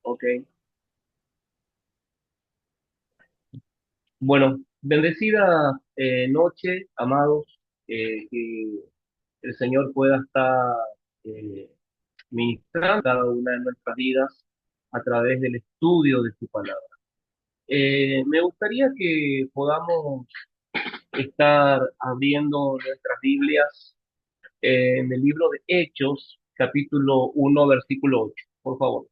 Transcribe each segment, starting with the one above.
Ok. Bueno, bendecida noche, amados, que el Señor pueda estar eh, ministrando cada una de nuestras vidas a través del estudio de su palabra. Me gustaría que podamos estar abriendo nuestras Biblias en el libro de Hechos, capítulo 1, versículo 8, por favor.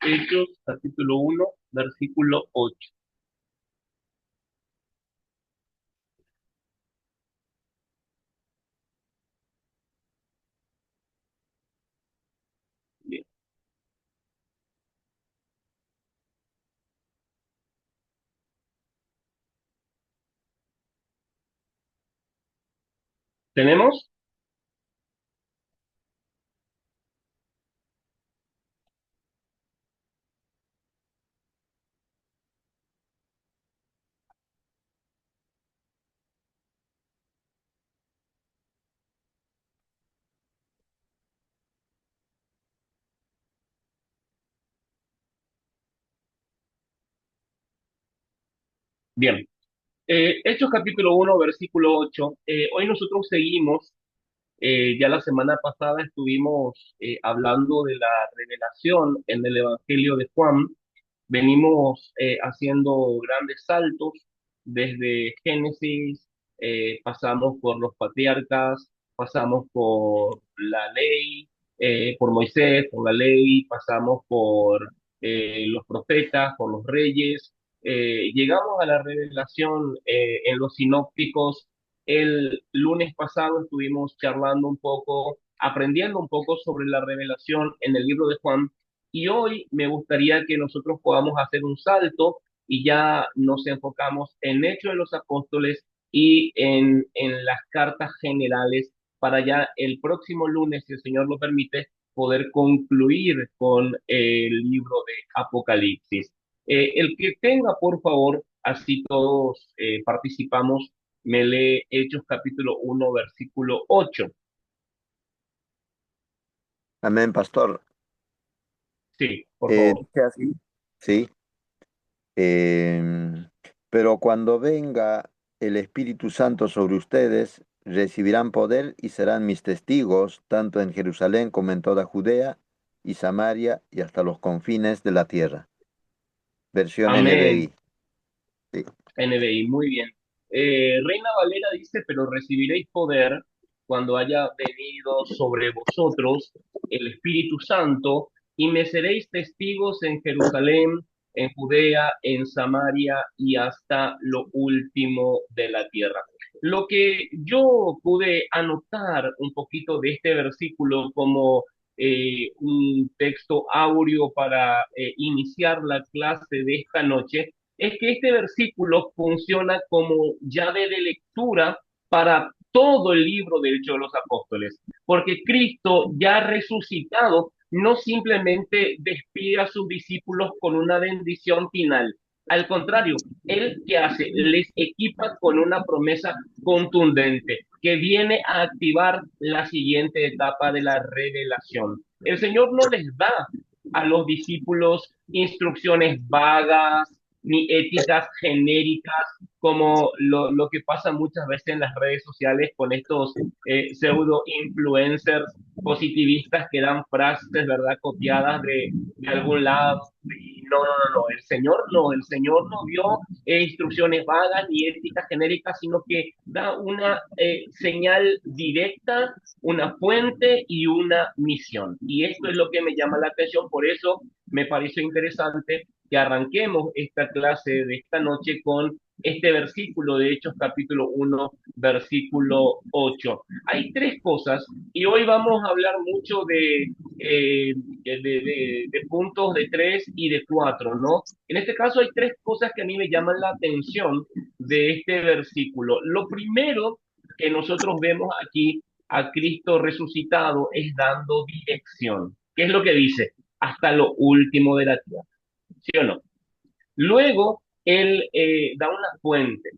Hechos, capítulo 1, versículo 8. Bien. ¿Tenemos? Bien. Hechos capítulo 1, versículo 8. Hoy nosotros seguimos, ya la semana pasada estuvimos hablando de la revelación en el Evangelio de Juan. Venimos haciendo grandes saltos desde Génesis, pasamos por los patriarcas, pasamos por la ley, por Moisés, por la ley, pasamos por los profetas, por los reyes, llegamos a la revelación en los sinópticos. El lunes pasado estuvimos charlando un poco, aprendiendo un poco sobre la revelación en el libro de Juan. Y hoy me gustaría que nosotros podamos hacer un salto y ya nos enfocamos en Hechos de los Apóstoles y en las cartas generales para ya el próximo lunes, si el Señor lo permite, poder concluir con el libro de Apocalipsis. El que tenga, por favor, así todos participamos, me lee Hechos capítulo 1, versículo 8. Amén, pastor. Sí, por favor. Dice así, sí. em, pero cuando venga el Espíritu Santo sobre ustedes, recibirán poder y serán mis testigos, tanto en Jerusalén como en toda Judea y Samaria y hasta los confines de la tierra. Versión Amén. NBI. Sí. NBI, muy bien. Reina Valera dice, pero recibiréis poder cuando haya venido sobre vosotros el Espíritu Santo y me seréis testigos en Jerusalén, en Judea, en Samaria y hasta lo último de la tierra. Lo que yo pude anotar un poquito de este versículo como un texto áureo para iniciar la clase de esta noche es que este versículo funciona como llave de lectura para todo el libro de Hechos de los Apóstoles, porque Cristo ya resucitado no simplemente despide a sus discípulos con una bendición final. Al contrario, Él que hace, les equipa con una promesa contundente que viene a activar la siguiente etapa de la revelación. El Señor no les da a los discípulos instrucciones vagas, ni éticas genéricas, como lo que pasa muchas veces en las redes sociales con estos pseudo influencers positivistas que dan frases, ¿verdad?, copiadas de algún lado. Y no, no, no, no, el Señor no, el Señor no dio instrucciones vagas ni éticas genéricas, sino que da una señal directa, una fuente y una misión. Y esto es lo que me llama la atención, por eso me pareció interesante que arranquemos esta clase de esta noche con este versículo de Hechos capítulo 1, versículo 8. Hay tres cosas y hoy vamos a hablar mucho de puntos de tres y de cuatro, ¿no? En este caso hay tres cosas que a mí me llaman la atención de este versículo. Lo primero que nosotros vemos aquí a Cristo resucitado es dando dirección. ¿Qué es lo que dice? Hasta lo último de la tierra. ¿Sí o no? Luego, él da una fuente,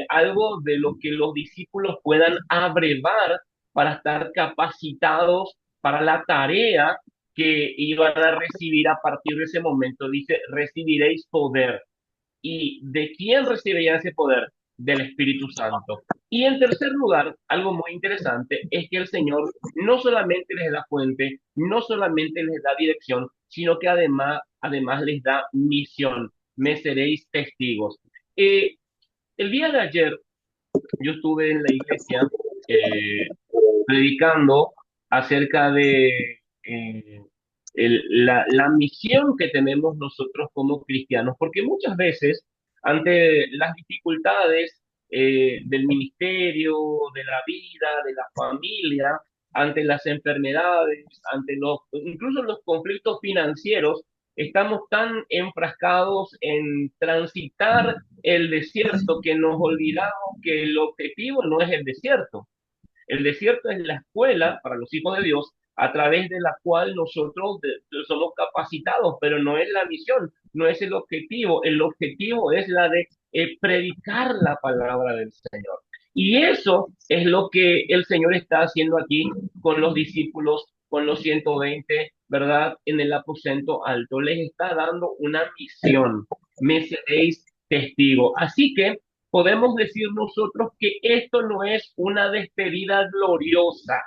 algo de lo que los discípulos puedan abrevar para estar capacitados para la tarea que iban a recibir a partir de ese momento. Dice, recibiréis poder. ¿Y de quién recibirían ese poder? Del Espíritu Santo. Y en tercer lugar, algo muy interesante es que el Señor no solamente les da fuente, no solamente les da dirección, sino que además les da misión. Me seréis testigos. Eh, el día de ayer yo estuve en la iglesia eh, predicando acerca de la misión que tenemos nosotros como cristianos, porque muchas veces ante las dificultades del ministerio, de la vida, de la familia, ante las enfermedades, incluso los conflictos financieros, estamos tan enfrascados en transitar el desierto que nos olvidamos que el objetivo no es el desierto. El desierto es la escuela para los hijos de Dios a través de la cual nosotros somos capacitados, pero no es la misión, no es el objetivo. El objetivo es la de predicar la palabra del Señor. Y eso es lo que el Señor está haciendo aquí con los discípulos, con los 120, ¿verdad? En el aposento alto. Les está dando una misión. Me seréis testigo. Así que podemos decir nosotros que esto no es una despedida gloriosa,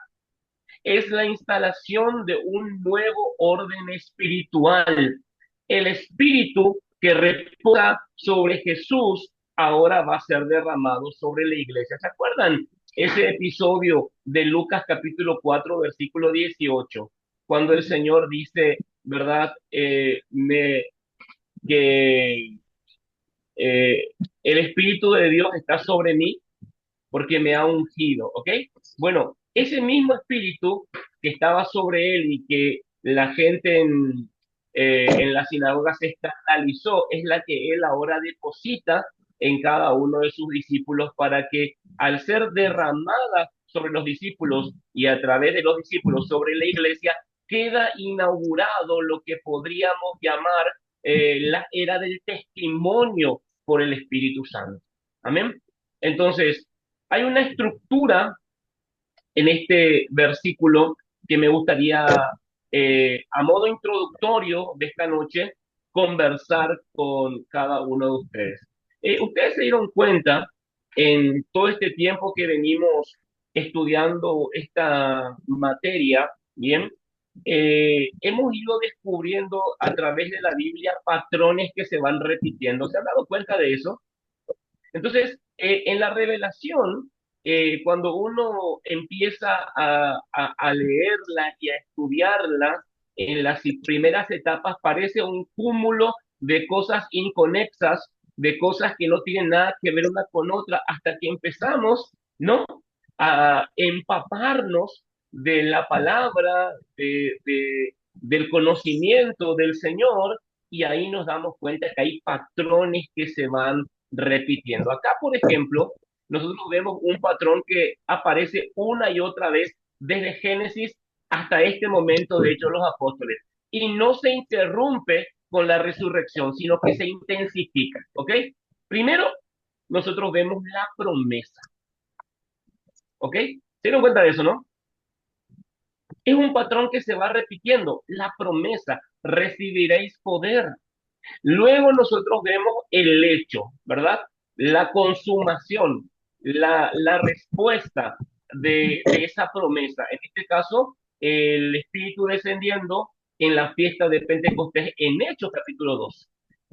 es la instalación de un nuevo orden espiritual. El espíritu que reposa sobre Jesús ahora va a ser derramado sobre la iglesia. ¿Se acuerdan ese episodio de Lucas capítulo 4, versículo 18? Cuando el Señor dice, ¿verdad? Que eh, el Espíritu de Dios está sobre mí porque me ha ungido, ¿ok? Bueno, ese mismo espíritu que estaba sobre él y que la gente en la sinagoga se escandalizó, es la que él ahora deposita en cada uno de sus discípulos para que al ser derramada sobre los discípulos y a través de los discípulos sobre la iglesia, queda inaugurado lo que podríamos llamar la era del testimonio por el Espíritu Santo. Amén. Entonces, hay una estructura en este versículo que me gustaría, a modo introductorio de esta noche, conversar con cada uno de ustedes. Ustedes se dieron cuenta en todo este tiempo que venimos estudiando esta materia, bien, hemos ido descubriendo a través de la Biblia patrones que se van repitiendo. ¿Se han dado cuenta de eso? Entonces, en la revelación, cuando uno empieza a leerla y a estudiarla, en las primeras etapas parece un cúmulo de cosas inconexas, de cosas que no tienen nada que ver una con otra, hasta que empezamos, ¿no? A empaparnos de la palabra, del conocimiento del Señor, y ahí nos damos cuenta que hay patrones que se van repitiendo. Acá, por ejemplo, nosotros vemos un patrón que aparece una y otra vez desde Génesis hasta este momento, de hecho, los apóstoles, y no se interrumpe con la resurrección, sino que se intensifica, ¿ok? Primero, nosotros vemos la promesa, ¿ok? ¿Se dieron cuenta de eso, no? Es un patrón que se va repitiendo, la promesa, recibiréis poder. Luego nosotros vemos el hecho, ¿verdad? La consumación, la respuesta de esa promesa. En este caso, el Espíritu descendiendo en la fiesta de Pentecostés en Hechos capítulo 2.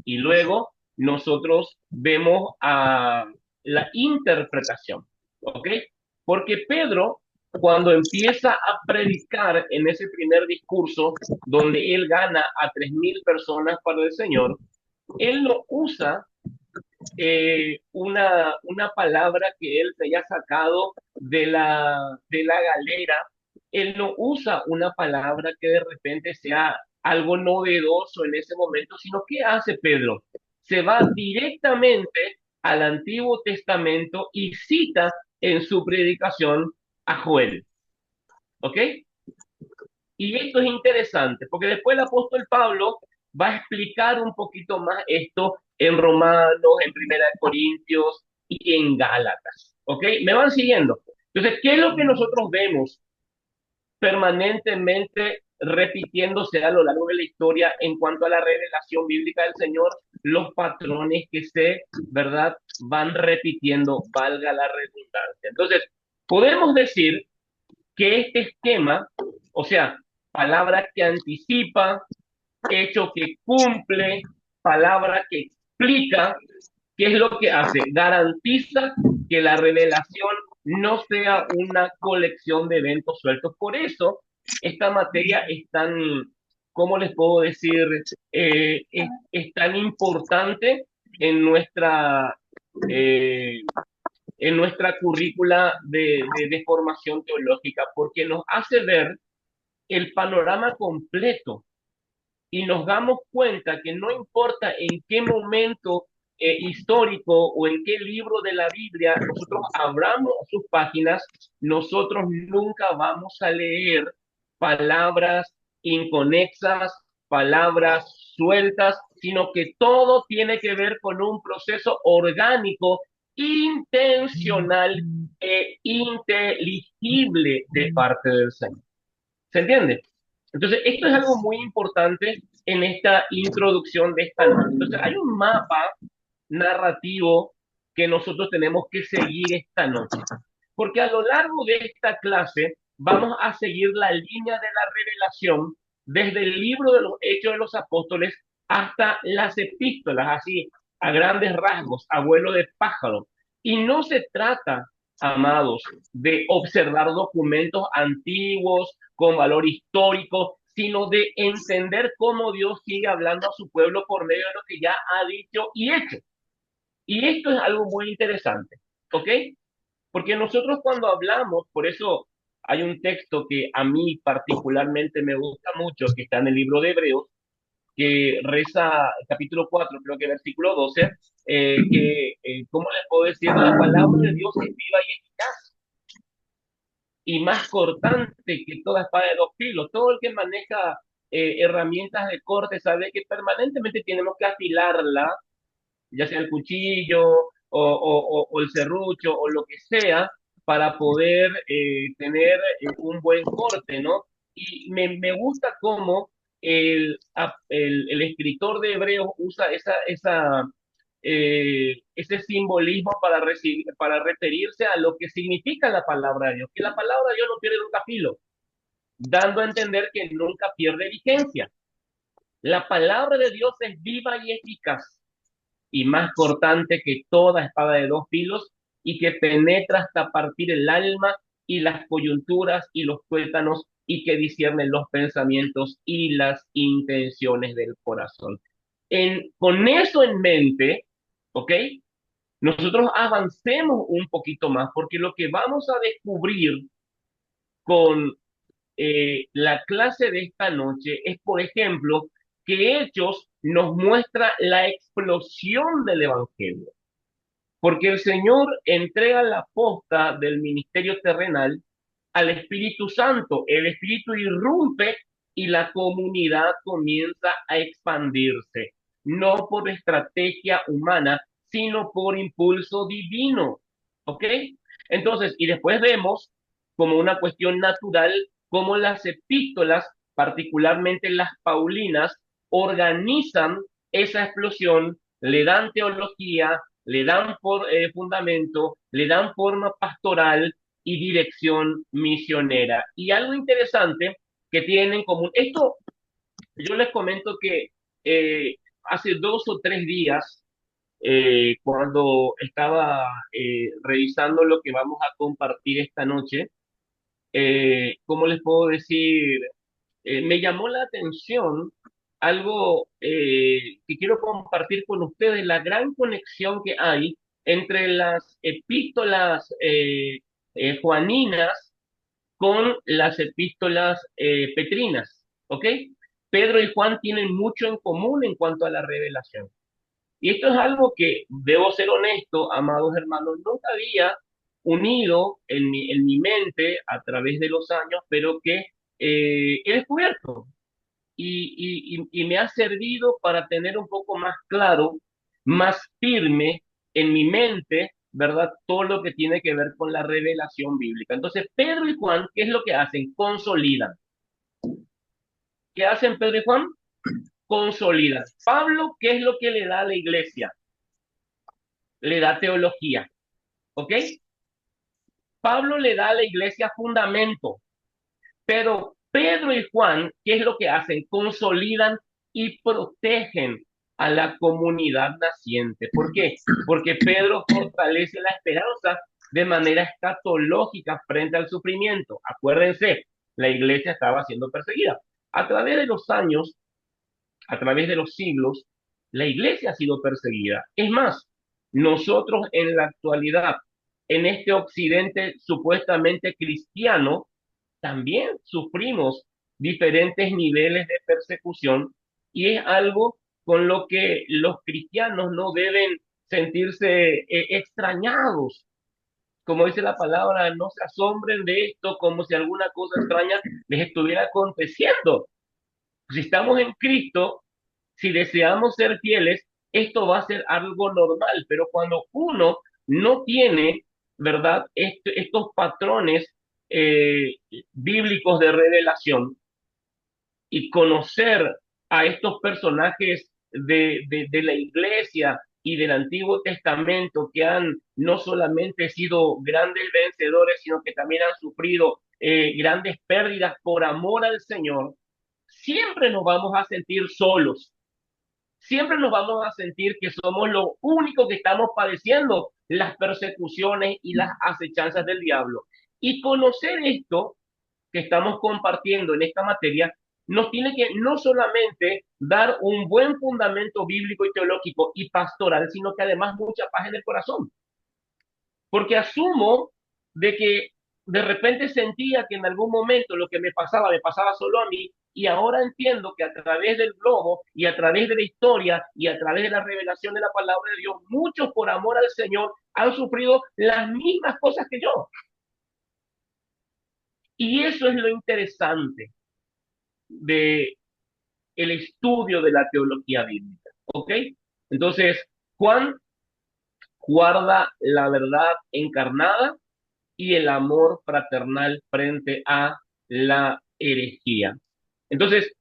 Y luego nosotros vemos a la interpretación, ¿ok? Porque Pedro, cuando empieza a predicar en ese primer discurso, donde él gana a 3.000 personas para el Señor, él no usa una palabra que él se haya sacado de la galera, él no usa una palabra que de repente sea algo novedoso en ese momento, sino ¿qué hace Pedro? Se va directamente al Antiguo Testamento y cita en su predicación a Joel, ¿ok? Y esto es interesante, porque después el apóstol Pablo va a explicar un poquito más esto en Romanos, en Primera de Corintios y en Gálatas. ¿Ok? ¿Me van siguiendo? Entonces, ¿qué es lo que nosotros vemos permanentemente repitiéndose a lo largo de la historia en cuanto a la revelación bíblica del Señor, los patrones que se, ¿verdad?, van repitiendo, valga la redundancia. Entonces, podemos decir que este esquema, o sea, palabra que anticipa, hecho que cumple, palabra que explica, ¿qué es lo que hace? Garantiza que la revelación no sea una colección de eventos sueltos. Por eso, esta materia es tan, ¿cómo les puedo decir? Es tan importante en eh, en nuestra currícula de formación teológica, porque nos hace ver el panorama completo y nos damos cuenta que no importa en qué momento histórico o en qué libro de la Biblia nosotros abramos sus páginas, nosotros nunca vamos a leer palabras inconexas, palabras sueltas, sino que todo tiene que ver con un proceso orgánico, intencional e inteligible de parte del Señor. ¿Se entiende? Entonces, esto es algo muy importante en esta introducción de esta noche. Entonces, hay un mapa narrativo que nosotros tenemos que seguir esta noche. Porque a lo largo de esta clase vamos a seguir la línea de la revelación desde el libro de los Hechos de los Apóstoles hasta las epístolas, así a grandes rasgos, abuelo de pájaro. Y no se trata, amados, de observar documentos antiguos con valor histórico, sino de entender cómo Dios sigue hablando a su pueblo por medio de lo que ya ha dicho y hecho. Y esto es algo muy interesante, ¿ok? Porque nosotros cuando hablamos, por eso hay un texto que a mí particularmente me gusta mucho, que está en el libro de Hebreos, que reza capítulo 4 creo que versículo 12 ¿cómo les puedo decir? La palabra de Dios es viva y eficaz y más cortante que toda espada de dos filos. Todo el que maneja herramientas de corte sabe que permanentemente tenemos que afilarla, ya sea el cuchillo o el serrucho o lo que sea, para poder tener un buen corte, ¿no? Y me gusta cómo el escritor de Hebreos usa ese simbolismo para referirse a lo que significa la palabra de Dios, que la palabra de Dios no pierde nunca filo, dando a entender que nunca pierde vigencia. La palabra de Dios es viva y eficaz y más cortante que toda espada de dos filos y que penetra hasta partir el alma y las coyunturas y los tuétanos y que discierne los pensamientos y las intenciones del corazón. Con eso en mente, ¿ok? Nosotros avancemos un poquito más porque lo que vamos a descubrir con la clase de esta noche es, por ejemplo, que Hechos nos muestra la explosión del Evangelio, porque el Señor entrega la posta del ministerio terrenal al Espíritu Santo, el Espíritu irrumpe y la comunidad comienza a expandirse, no por estrategia humana, sino por impulso divino, ¿ok? Entonces, y después vemos como una cuestión natural cómo las epístolas, particularmente las paulinas, organizan esa explosión, le dan teología, le dan fundamento, le dan forma pastoral y dirección misionera. Y algo interesante que tienen en común, esto yo les comento que hace 2 o 3 días, cuando estaba revisando lo que vamos a compartir esta noche, ¿cómo les puedo decir? Me llamó la atención algo que quiero compartir con ustedes, la gran conexión que hay entre las epístolas juaninas con las epístolas petrinas, ¿ok? Pedro y Juan tienen mucho en común en cuanto a la revelación. Y esto es algo que, debo ser honesto, amados hermanos, nunca había unido en mi mente a través de los años, pero que he descubierto y me ha servido para tener un poco más claro, más firme en mi mente, ¿verdad? Todo lo que tiene que ver con la revelación bíblica. Entonces, Pedro y Juan, ¿qué es lo que hacen? Consolidan. ¿Qué hacen Pedro y Juan? Consolidan. Pablo, ¿qué es lo que le da a la iglesia? Le da teología, ¿ok? Pablo le da a la iglesia fundamento, pero Pedro y Juan, ¿qué es lo que hacen? Consolidan y protegen a la comunidad naciente. ¿Por qué? Porque Pedro fortalece la esperanza de manera escatológica frente al sufrimiento. Acuérdense, la iglesia estaba siendo perseguida. A través de los años, a través de los siglos, la iglesia ha sido perseguida. Es más, nosotros en la actualidad, en este occidente supuestamente cristiano, también sufrimos diferentes niveles de persecución y es algo con lo que los cristianos no deben sentirse extrañados. Como dice la palabra, no se asombren de esto como si alguna cosa extraña les estuviera aconteciendo. Si estamos en Cristo, si deseamos ser fieles, esto va a ser algo normal, pero cuando uno no tiene, ¿verdad? Estos patrones eh, bíblicos de revelación y conocer a estos personajes de la iglesia y del Antiguo Testamento que han no solamente sido grandes vencedores, sino que también han sufrido grandes pérdidas por amor al Señor, siempre nos vamos a sentir solos, siempre nos vamos a sentir que somos los únicos que estamos padeciendo las persecuciones y las acechanzas del diablo. Y conocer esto que estamos compartiendo en esta materia nos tiene que no solamente dar un buen fundamento bíblico y teológico y pastoral, sino que además mucha paz en el corazón. Porque asumo de que de repente sentía que en algún momento lo que me pasaba solo a mí, y ahora entiendo que a través del globo y a través de la historia y a través de la revelación de la palabra de Dios, muchos por amor al Señor han sufrido las mismas cosas que yo. Y eso es lo interesante de el estudio de la teología bíblica, ¿ok? Entonces, Juan guarda la verdad encarnada y el amor fraternal frente a la herejía. Entonces,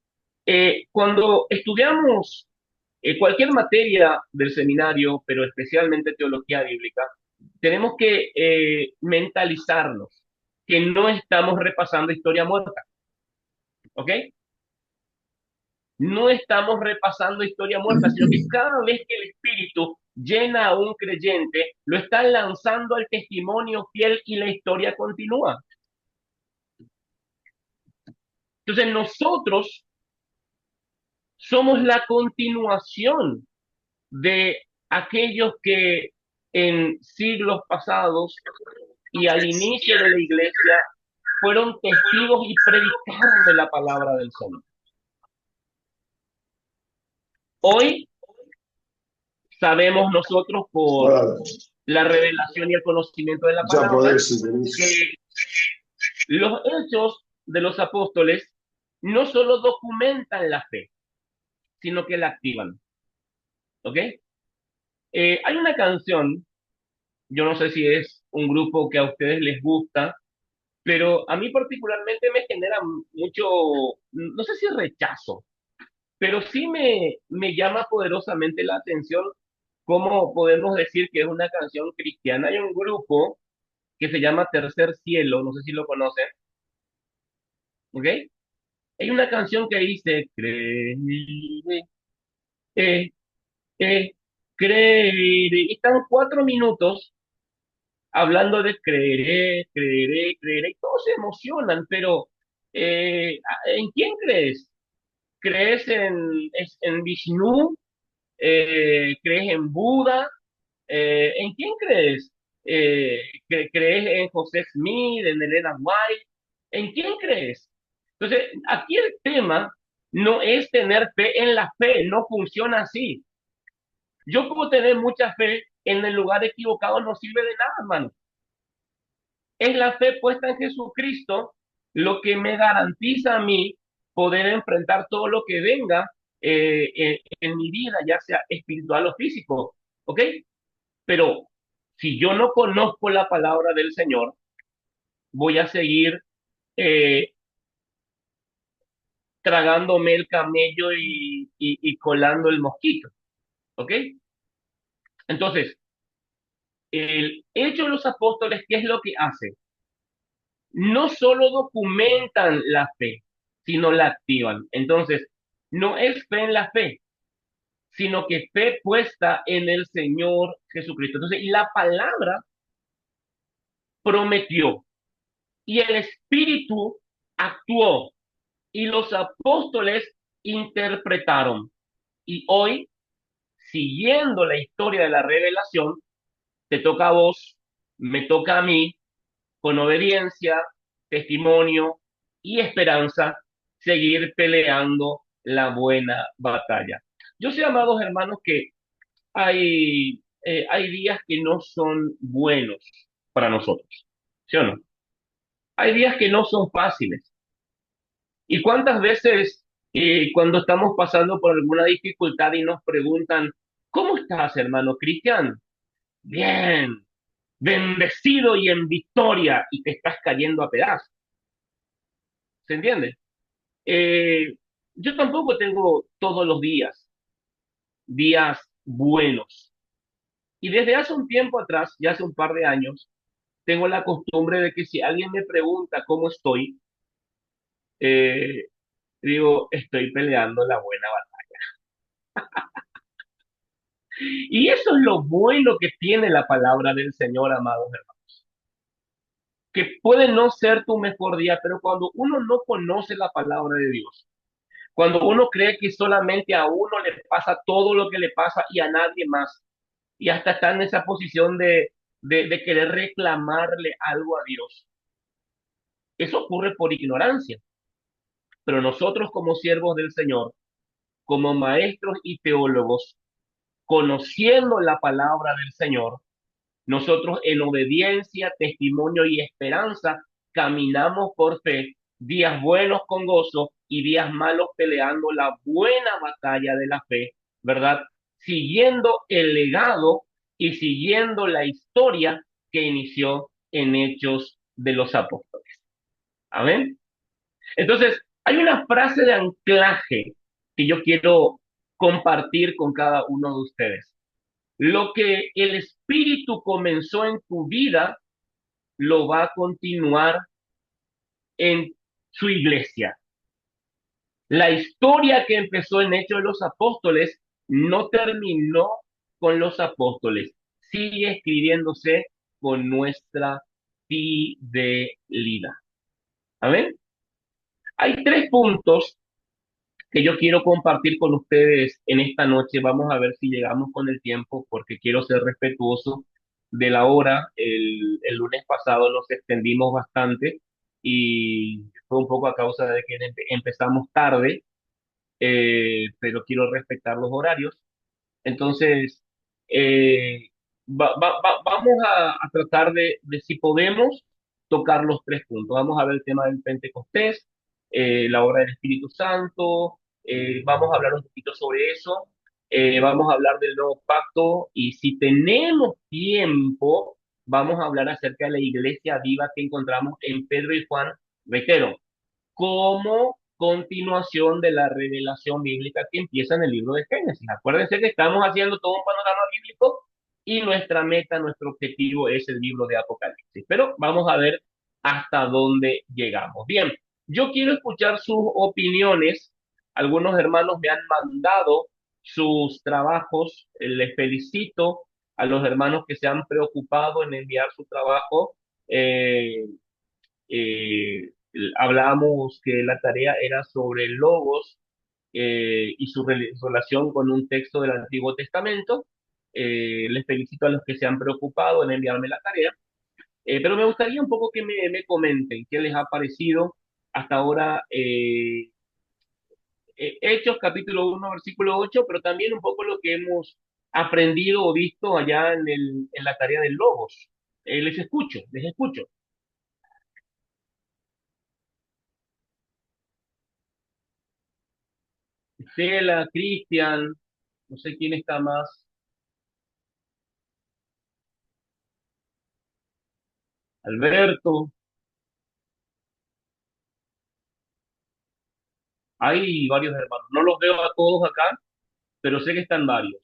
cuando estudiamos cualquier materia del seminario, pero especialmente teología bíblica, tenemos que mentalizarnos que no estamos repasando historia muerta, ¿ok? No estamos repasando historia muerta, sino que cada vez que el Espíritu llena a un creyente, lo está lanzando al testimonio fiel y la historia continúa. Entonces nosotros somos la continuación de aquellos que en siglos pasados y al inicio de la iglesia fueron testigos y predicaron de la palabra del Señor. Hoy sabemos nosotros por Ahora, la revelación y el conocimiento de la ya palabra podés, si que querés. los hechos de los apóstoles no solo documentan la fe, sino que la activan. ¿Ok? Hay una canción, yo no sé si es un grupo que a ustedes les gusta, pero a mí particularmente me genera mucho, no sé si rechazo, pero sí me llama poderosamente la atención cómo podemos decir que es una canción cristiana. Hay un grupo que se llama Tercer Cielo, no sé si lo conocen, ¿ok? Hay una canción que dice, creeré, eh, eh, creeré. Y están 4 minutos hablando de creeré, creeré, creeré, y todos se emocionan, pero ¿en quién crees? ¿Crees en Vishnu? ¿Crees en Buda? ¿En quién crees? ¿Crees en José Smith, en Elena White? ¿En quién crees? Entonces, aquí el tema no es tener fe en la fe, no funciona así. Yo puedo tener mucha fe en el lugar equivocado, no sirve de nada, hermano. Es la fe puesta en Jesucristo lo que me garantiza a mí poder enfrentar todo lo que venga en mi vida, ya sea espiritual o físico. ¿Ok? Pero si yo no conozco la palabra del Señor, voy a seguir eh, tragándome el camello y colando el mosquito, ¿ok? Entonces, el hecho de los apóstoles, ¿qué es lo que hace? No solo documentan la fe, sino la activan. Entonces, no es fe en la fe, sino que fe puesta en el Señor Jesucristo. Entonces, y la palabra prometió y el Espíritu actuó y los apóstoles interpretaron. Y hoy, siguiendo la historia de la revelación, te toca a vos, me toca a mí, con obediencia, testimonio y esperanza, seguir peleando la buena batalla. Yo sé, amados hermanos, que hay días que no son buenos para nosotros, ¿sí o no? Hay días que no son fáciles. ¿Y cuántas veces cuando estamos pasando por alguna dificultad y nos preguntan, ¿cómo estás, hermano Cristian? Bien, bendecido y en victoria, y te estás cayendo a pedazos. ¿Se entiende? Eh, yo tampoco tengo todos los días buenos. Y desde hace un tiempo atrás, ya hace un par de años, tengo la costumbre de que si alguien me pregunta cómo estoy, eh, digo, estoy peleando la buena batalla. Y eso es lo bueno que tiene la palabra del Señor, amados hermanos. Que puede no ser tu mejor día, pero cuando uno no conoce la palabra de Dios, cuando uno cree que solamente a uno le pasa todo lo que le pasa y a nadie más, y hasta está en esa posición de querer reclamarle algo a Dios, eso ocurre por ignorancia. Pero nosotros como siervos del Señor, como maestros y teólogos, conociendo la palabra del Señor, nosotros en obediencia, testimonio y esperanza caminamos por fe, días buenos con gozo y días malos peleando la buena batalla de la fe, ¿verdad? Siguiendo el legado y siguiendo la historia que inició en Hechos de los Apóstoles. Amén. Entonces, hay una frase de anclaje que yo quiero compartir con cada uno de ustedes. Lo que el Espíritu comenzó en tu vida, lo va a continuar en su iglesia. La historia que empezó en Hechos de los Apóstoles no terminó con los apóstoles, sigue escribiéndose con nuestra fidelidad. Amén. Hay tres puntos que yo quiero compartir con ustedes en esta noche. Vamos a ver si llegamos con el tiempo, porque quiero ser respetuoso de la hora. El lunes pasado nos extendimos bastante y fue un poco a causa de que empezamos tarde, pero quiero respetar los horarios. Entonces, eh, vamos a tratar de si podemos tocar los tres puntos. Vamos a ver el tema del Pentecostés, la obra del Espíritu Santo, vamos a hablar un poquito sobre eso, vamos a hablar del nuevo pacto y si tenemos tiempo, vamos a hablar acerca de la iglesia viva que encontramos en Pedro y Juan. Reitero, como continuación de la revelación bíblica que empieza en el libro de Génesis. Acuérdense que estamos haciendo todo un panorama bíblico y nuestra meta, nuestro objetivo es el libro de Apocalipsis. Pero vamos a ver hasta dónde llegamos. Bien, yo quiero escuchar sus opiniones. Algunos hermanos me han mandado sus trabajos. Les felicito a los hermanos que se han preocupado en enviar su trabajo. Eh, Hablábamos que la tarea era sobre logos y su relación con un texto del Antiguo Testamento. Les felicito a los que se han preocupado en enviarme la tarea, pero me gustaría un poco que me comenten qué les ha parecido hasta ahora Hechos capítulo 1 versículo 8, pero también un poco lo que hemos aprendido o visto allá en la tarea del logos. Les escucho, les escucho. Estela, Cristian, no sé quién está más. Alberto, Hay varios hermanos. No los veo a todos acá, pero sé que están varios.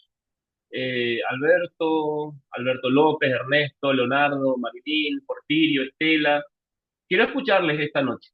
Alberto López, Ernesto, Leonardo, Marilín, Porfirio, Estela. Quiero escucharles esta noche.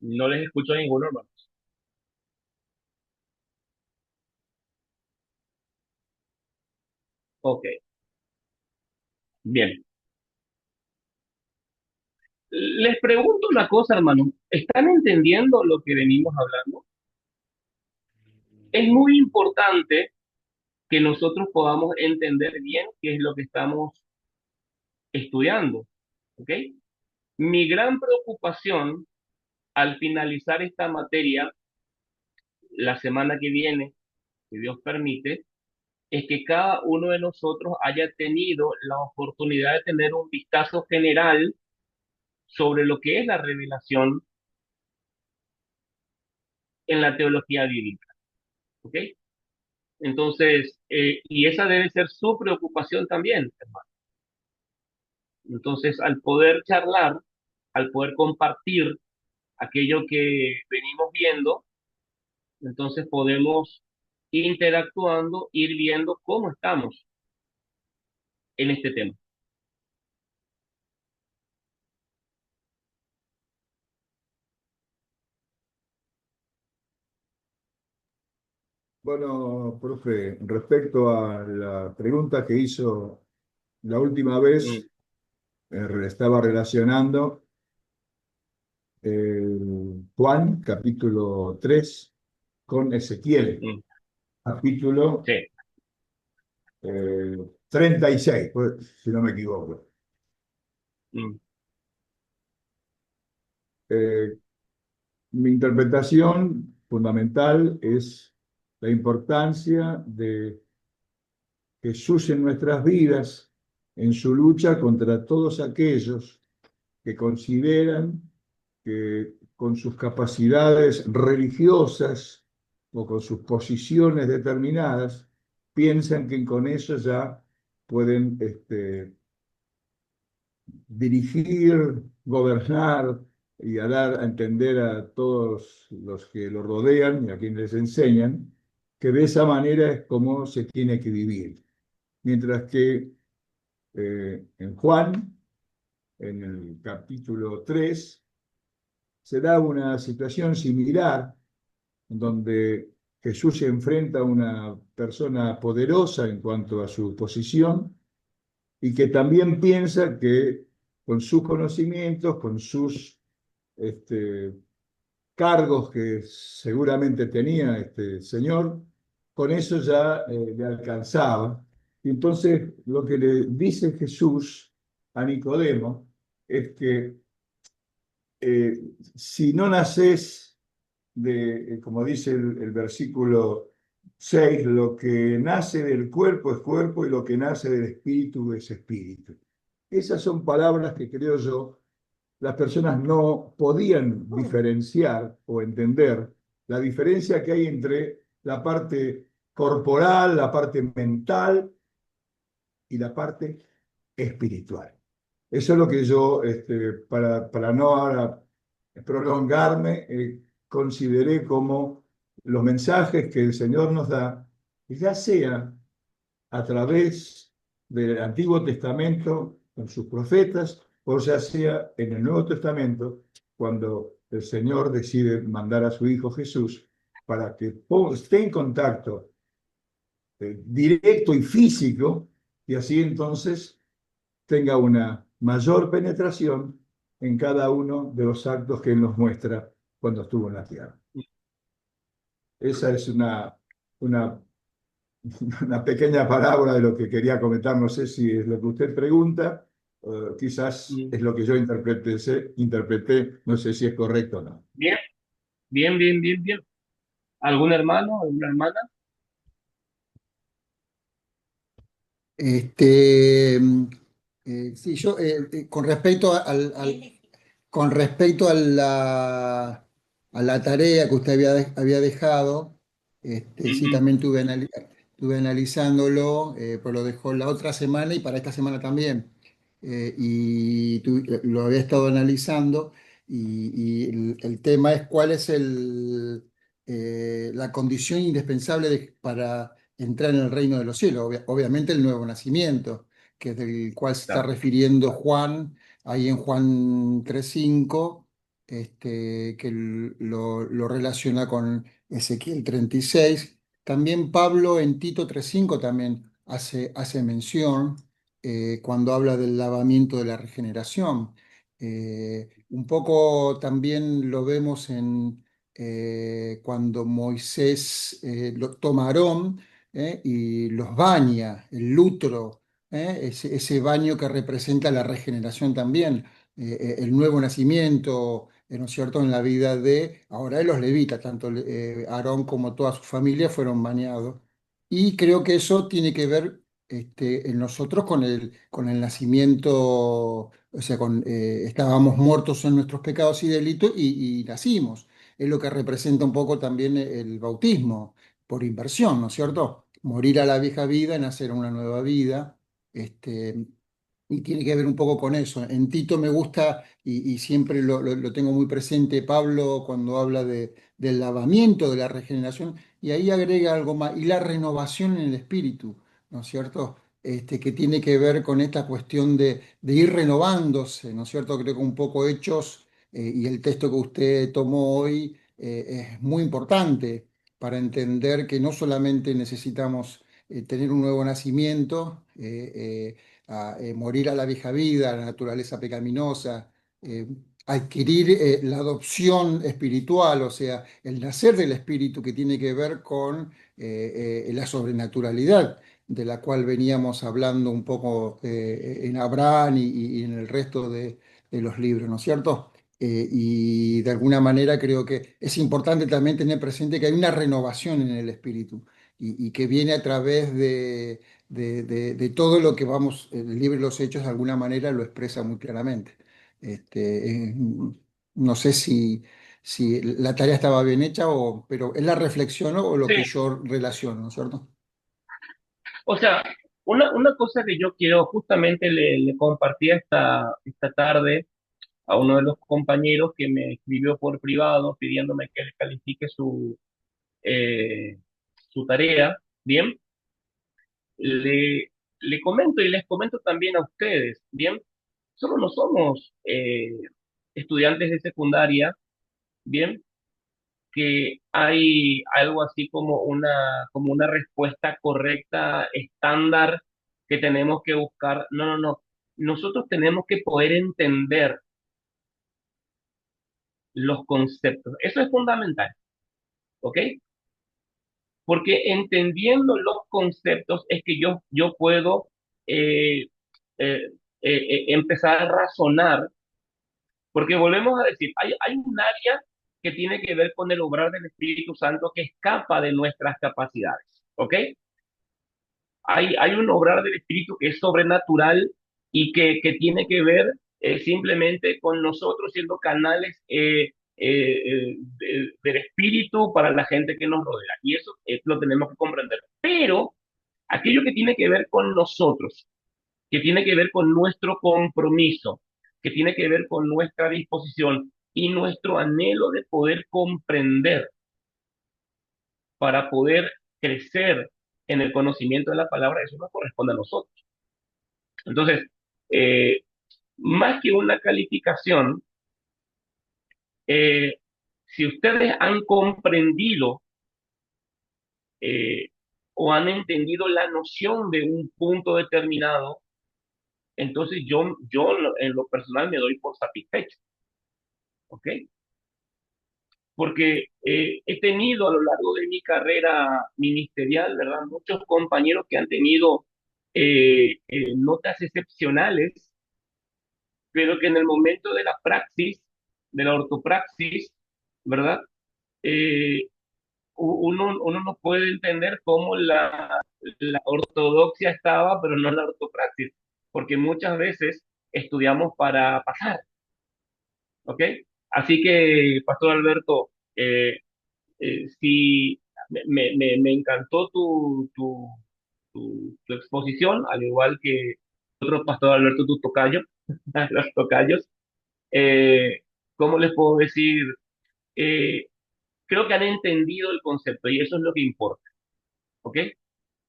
No les escucho a ninguno, hermano. Ok, bien. Les pregunto una cosa, hermano. ¿Están entendiendo lo que venimos hablando? Es muy importante que nosotros podamos entender bien qué es lo que estamos estudiando. ¿Ok? Mi gran preocupación al finalizar esta materia la semana que viene, si Dios permite, es que cada uno de nosotros haya tenido la oportunidad de tener un vistazo general sobre lo que es la revelación en la teología bíblica. ¿Ok? Entonces, y esa debe ser su preocupación también, hermano. Entonces, al poder charlar, al poder compartir aquello que venimos viendo, entonces podemos ir interactuando, ir viendo cómo estamos en este tema. Bueno, profe, respecto a la pregunta que hizo la última vez, Mm, estaba relacionando Juan, capítulo 3 con Ezequiel, mm, capítulo sí, 36, pues, si no me equivoco. mm, Eh, Mi interpretación fundamental es la importancia de Jesús en nuestras vidas, en su lucha contra todos aquellos que consideran que con sus capacidades religiosas o con sus posiciones determinadas, piensan que con eso ya pueden dirigir, gobernar y a dar a entender a todos los que lo rodean y a quienes les enseñan que de esa manera es como se tiene que vivir. Mientras que en Juan, en el capítulo 3 se da una situación similar donde Jesús se enfrenta a una persona poderosa en cuanto a su posición y que también piensa que con sus conocimientos, con sus este, cargos que seguramente tenía este señor, con eso ya le alcanzaba. Y entonces lo que le dice Jesús a Nicodemo es que eh, si no naces de, como dice el versículo 6, lo que nace del cuerpo es cuerpo y lo que nace del espíritu es espíritu. Esas son palabras que creo yo las personas no podían diferenciar o entender la diferencia que hay entre la parte corporal, la parte mental y la parte espiritual. Eso es lo que yo, para no ahora prolongarme, consideré como los mensajes que el Señor nos da, ya sea a través del Antiguo Testamento con sus profetas, o ya sea en el Nuevo Testamento, cuando el Señor decide mandar a su Hijo Jesús para que esté en contacto directo y físico, y así entonces tenga una mayor penetración en cada uno de los actos que Él nos muestra cuando estuvo en la tierra. Esa es una, una pequeña parábola de lo que quería comentar. No sé si es lo que usted pregunta, quizás mm. es lo que yo interpreté, no sé si es correcto o no. Bien, bien, bien, bien, bien. ¿Algún hermano, alguna hermana? Este, sí, yo con respecto con respecto a la tarea que usted había dejado, sí, Ujú. también estuve analizándolo, pero lo dejó la otra semana y para esta semana también. Lo había estado analizando y el tema es cuál es la condición indispensable para entrar en el reino de los cielos. Obviamente el nuevo nacimiento, que es del cual se está Claro, refiriendo Juan, ahí en Juan 3:5, que lo relaciona con Ezequiel 36. También Pablo en Tito 3:5 también hace mención cuando habla del lavamiento de la regeneración. Un poco también lo vemos cuando Moisés toma a Aarón y los baña, el lutro, ese baño que representa la regeneración también, el nuevo nacimiento, ¿no es cierto?, en la vida de, ahora de los levitas, tanto Aarón como toda su familia fueron bañados. Y creo que eso tiene que ver en nosotros con el nacimiento, o sea, estábamos muertos en nuestros pecados y delitos y nacimos. Es lo que representa un poco también el bautismo por inversión, ¿no es cierto? Morir a la vieja vida, nacer a una nueva vida, este, y tiene que ver un poco con eso. En Tito me gusta, y siempre lo tengo muy presente, Pablo, cuando habla del lavamiento, de la regeneración, y ahí agrega algo más, y la renovación en el espíritu, ¿no es cierto? Que tiene que ver con esta cuestión de ir renovándose, ¿no es cierto? Creo que un poco Hechos, y el texto que usted tomó hoy, es muy importante para entender que no solamente necesitamos tener un nuevo nacimiento, morir a la vieja vida, a la naturaleza pecaminosa, eh, adquirir la adopción espiritual, o sea, el nacer del espíritu que tiene que ver con la sobrenaturalidad de la cual veníamos hablando un poco en Abraham y en el resto de los libros, ¿no es cierto? Y de alguna manera creo que es importante también tener presente que hay una renovación en el espíritu y que viene a través de todo lo que vamos, el libro de los Hechos de alguna manera lo expresa muy claramente. No sé si la tarea estaba bien hecha, pero es la reflexión o lo sí. que yo relaciono, ¿no es cierto? O sea, una cosa que yo quiero, justamente le compartí esta tarde a uno de los compañeros que me escribió por privado pidiéndome que le califique eh, su tarea, ¿bien? Le, le comento y les comento también a ustedes, ¿bien? Solo no somos estudiantes de secundaria, ¿bien? Que hay algo así como una respuesta correcta, estándar, que tenemos que buscar. No, no, no. Nosotros tenemos que poder entender los conceptos. Eso es fundamental, ¿ok? Porque entendiendo los conceptos es que yo puedo eh, empezar a razonar, porque volvemos a decir, hay un área que tiene que ver con el obrar del Espíritu Santo que escapa de nuestras capacidades, ¿ok? Hay un obrar del Espíritu que es sobrenatural y que tiene que ver simplemente con nosotros siendo canales del Espíritu para la gente que nos rodea. Y eso lo tenemos que comprender. Pero aquello que tiene que ver con nosotros, que tiene que ver con nuestro compromiso, que tiene que ver con nuestra disposición y nuestro anhelo de poder comprender para poder crecer en el conocimiento de la palabra, eso nos corresponde a nosotros. Entonces, eh, más que una calificación, eh, si ustedes han comprendido eh, o han entendido la noción de un punto determinado, entonces yo en lo personal me doy por satisfecho, ¿ok? Porque he tenido a lo largo de mi carrera ministerial, ¿verdad? Muchos compañeros que han tenido notas excepcionales, pero que en el momento de la praxis, de la ortopraxis, ¿verdad? Eh, uno no puede entender cómo la ortodoxia estaba, pero no la ortopraxis, porque muchas veces estudiamos para pasar, ¿ok? Así que, Pastor Alberto, sí, me encantó tu exposición, al igual que otro Pastor Alberto, tu tocayo, los tocayos. Eh, ¿Cómo les puedo decir? Eh, Creo que han entendido el concepto y eso es lo que importa, ¿ok?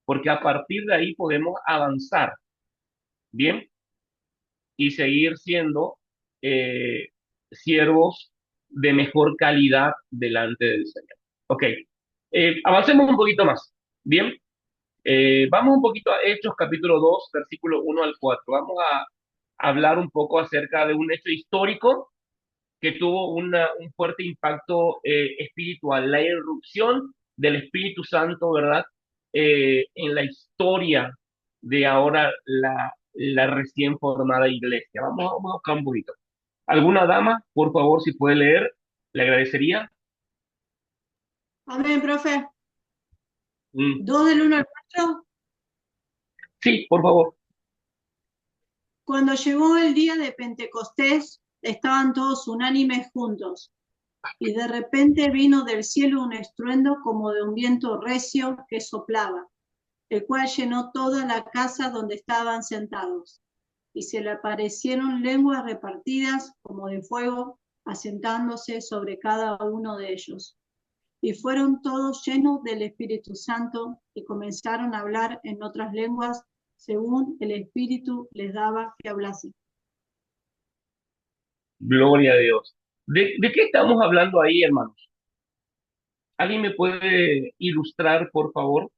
Porque a partir de ahí podemos avanzar, ¿bien? Y seguir siendo eh, siervos de mejor calidad delante del Señor. Ok, avancemos un poquito más, ¿bien? Vamos un poquito a Hechos capítulo 2 versículo 1 al 4. Vamos a hablar un poco acerca de un hecho histórico que tuvo un fuerte impacto espiritual, la irrupción del Espíritu Santo, ¿verdad? En la historia de ahora la recién formada iglesia. Vamos a buscar un poquito. ¿Alguna dama, por favor, si puede leer? Le agradecería. Amén, profe. Mm, 2 del 1 al 4. sí, por favor. Cuando llegó el día de Pentecostés, estaban todos unánimes juntos, y de repente vino del cielo un estruendo como de un viento recio que soplaba, el cual llenó toda la casa donde estaban sentados. Y se le aparecieron lenguas repartidas como de fuego, asentándose sobre cada uno de ellos. Y fueron todos llenos del Espíritu Santo y comenzaron a hablar en otras lenguas según el Espíritu les daba que hablasen. Gloria a Dios. ¿De qué estamos hablando ahí, hermanos? ¿Alguien me puede ilustrar, por favor,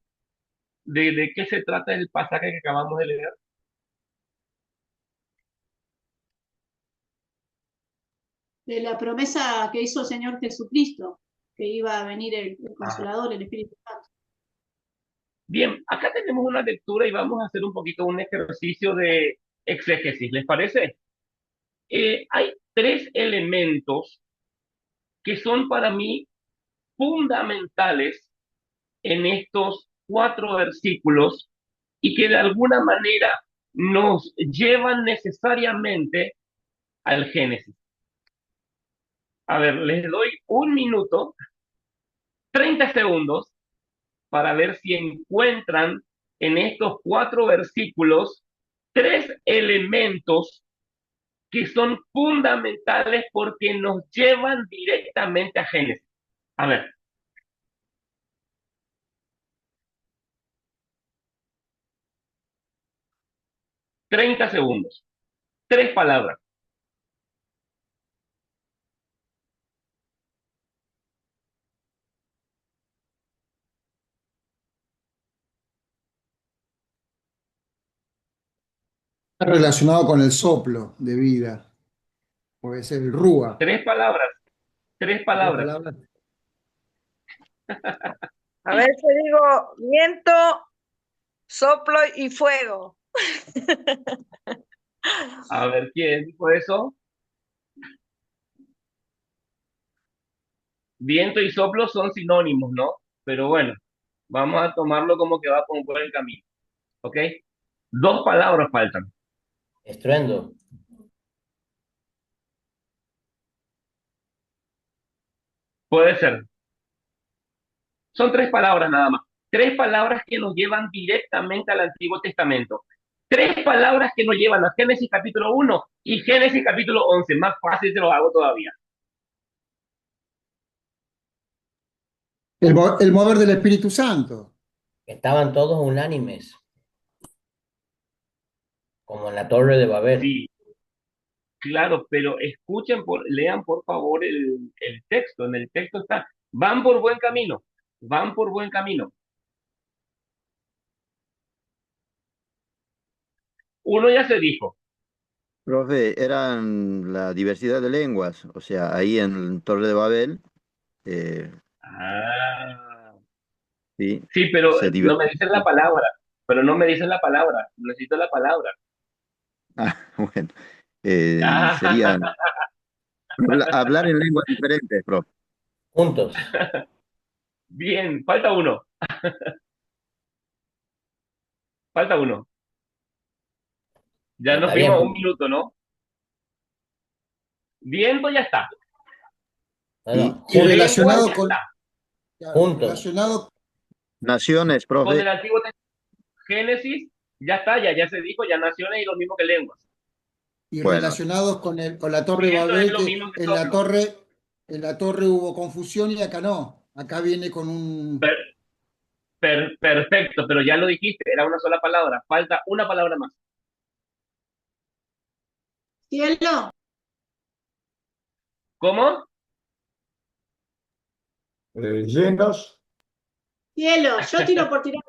de qué se trata el pasaje que acabamos de leer? De la promesa que hizo el Señor Jesucristo, que iba a venir el Ah, Consolador, el Espíritu Santo. bien, acá tenemos una lectura y vamos a hacer un poquito un ejercicio de exégesis, ¿les parece? Hay tres elementos que son para mí fundamentales en estos cuatro versículos y que de alguna manera nos llevan necesariamente al Génesis. A ver, les doy un minuto, 30 segundos, para ver si encuentran en estos cuatro versículos tres elementos que son fundamentales porque nos llevan directamente a Génesis. A ver, 30 segundos. Tres palabras. Relacionado con el soplo de vida, puede ser el rúa. Tres palabras. Tres ¿Tres palabras. palabras? A ver si digo viento, soplo y fuego. A ver, ¿quién dijo eso? Viento y soplo son sinónimos, ¿no? Pero bueno, vamos a tomarlo como que va por un buen camino. ¿Ok? Dos palabras faltan. Estruendo. Puede ser. Son tres palabras nada más. Tres palabras que nos llevan directamente al Antiguo Testamento. Tres palabras que nos llevan a Génesis capítulo 1 y Génesis capítulo 11. Más fácil se los hago todavía. El mover del Espíritu Santo. Estaban todos unánimes, como en la Torre de Babel. Sí, claro, pero lean por favor el texto. En el texto está, van por buen camino, van por buen camino. Uno ya se dijo. Profe, eran la diversidad de lenguas, o sea, ahí en Torre de Babel, eh, Ah, sí, sí, pero se no me dicen la divertían. palabra, pero no me dicen la palabra, necesito la palabra. Ah, bueno, Ah, sería hablar en lenguas diferentes, profe. Juntos. bien, falta uno. Falta uno. Ya Pero nos está bien, fuimos a un minuto, ¿no? Viento ya está. no, Y no, Y juntos, Lengua relacionado ya con, está. juntos. relacionado, naciones, Con profe. el Antiguo Génesis ya está, ya se dijo, ya naciones y lo mismo que lenguas. y Bueno, relacionados con la Torre de Viento es Babel, lo que mismo que soplo. en la torre hubo confusión y acá no. Acá viene con un. Per- perfecto, pero ya lo dijiste, era una sola palabra. Falta una palabra más. Cielo, ¿Cómo? Llenos. cielo, yo tiro por tirar.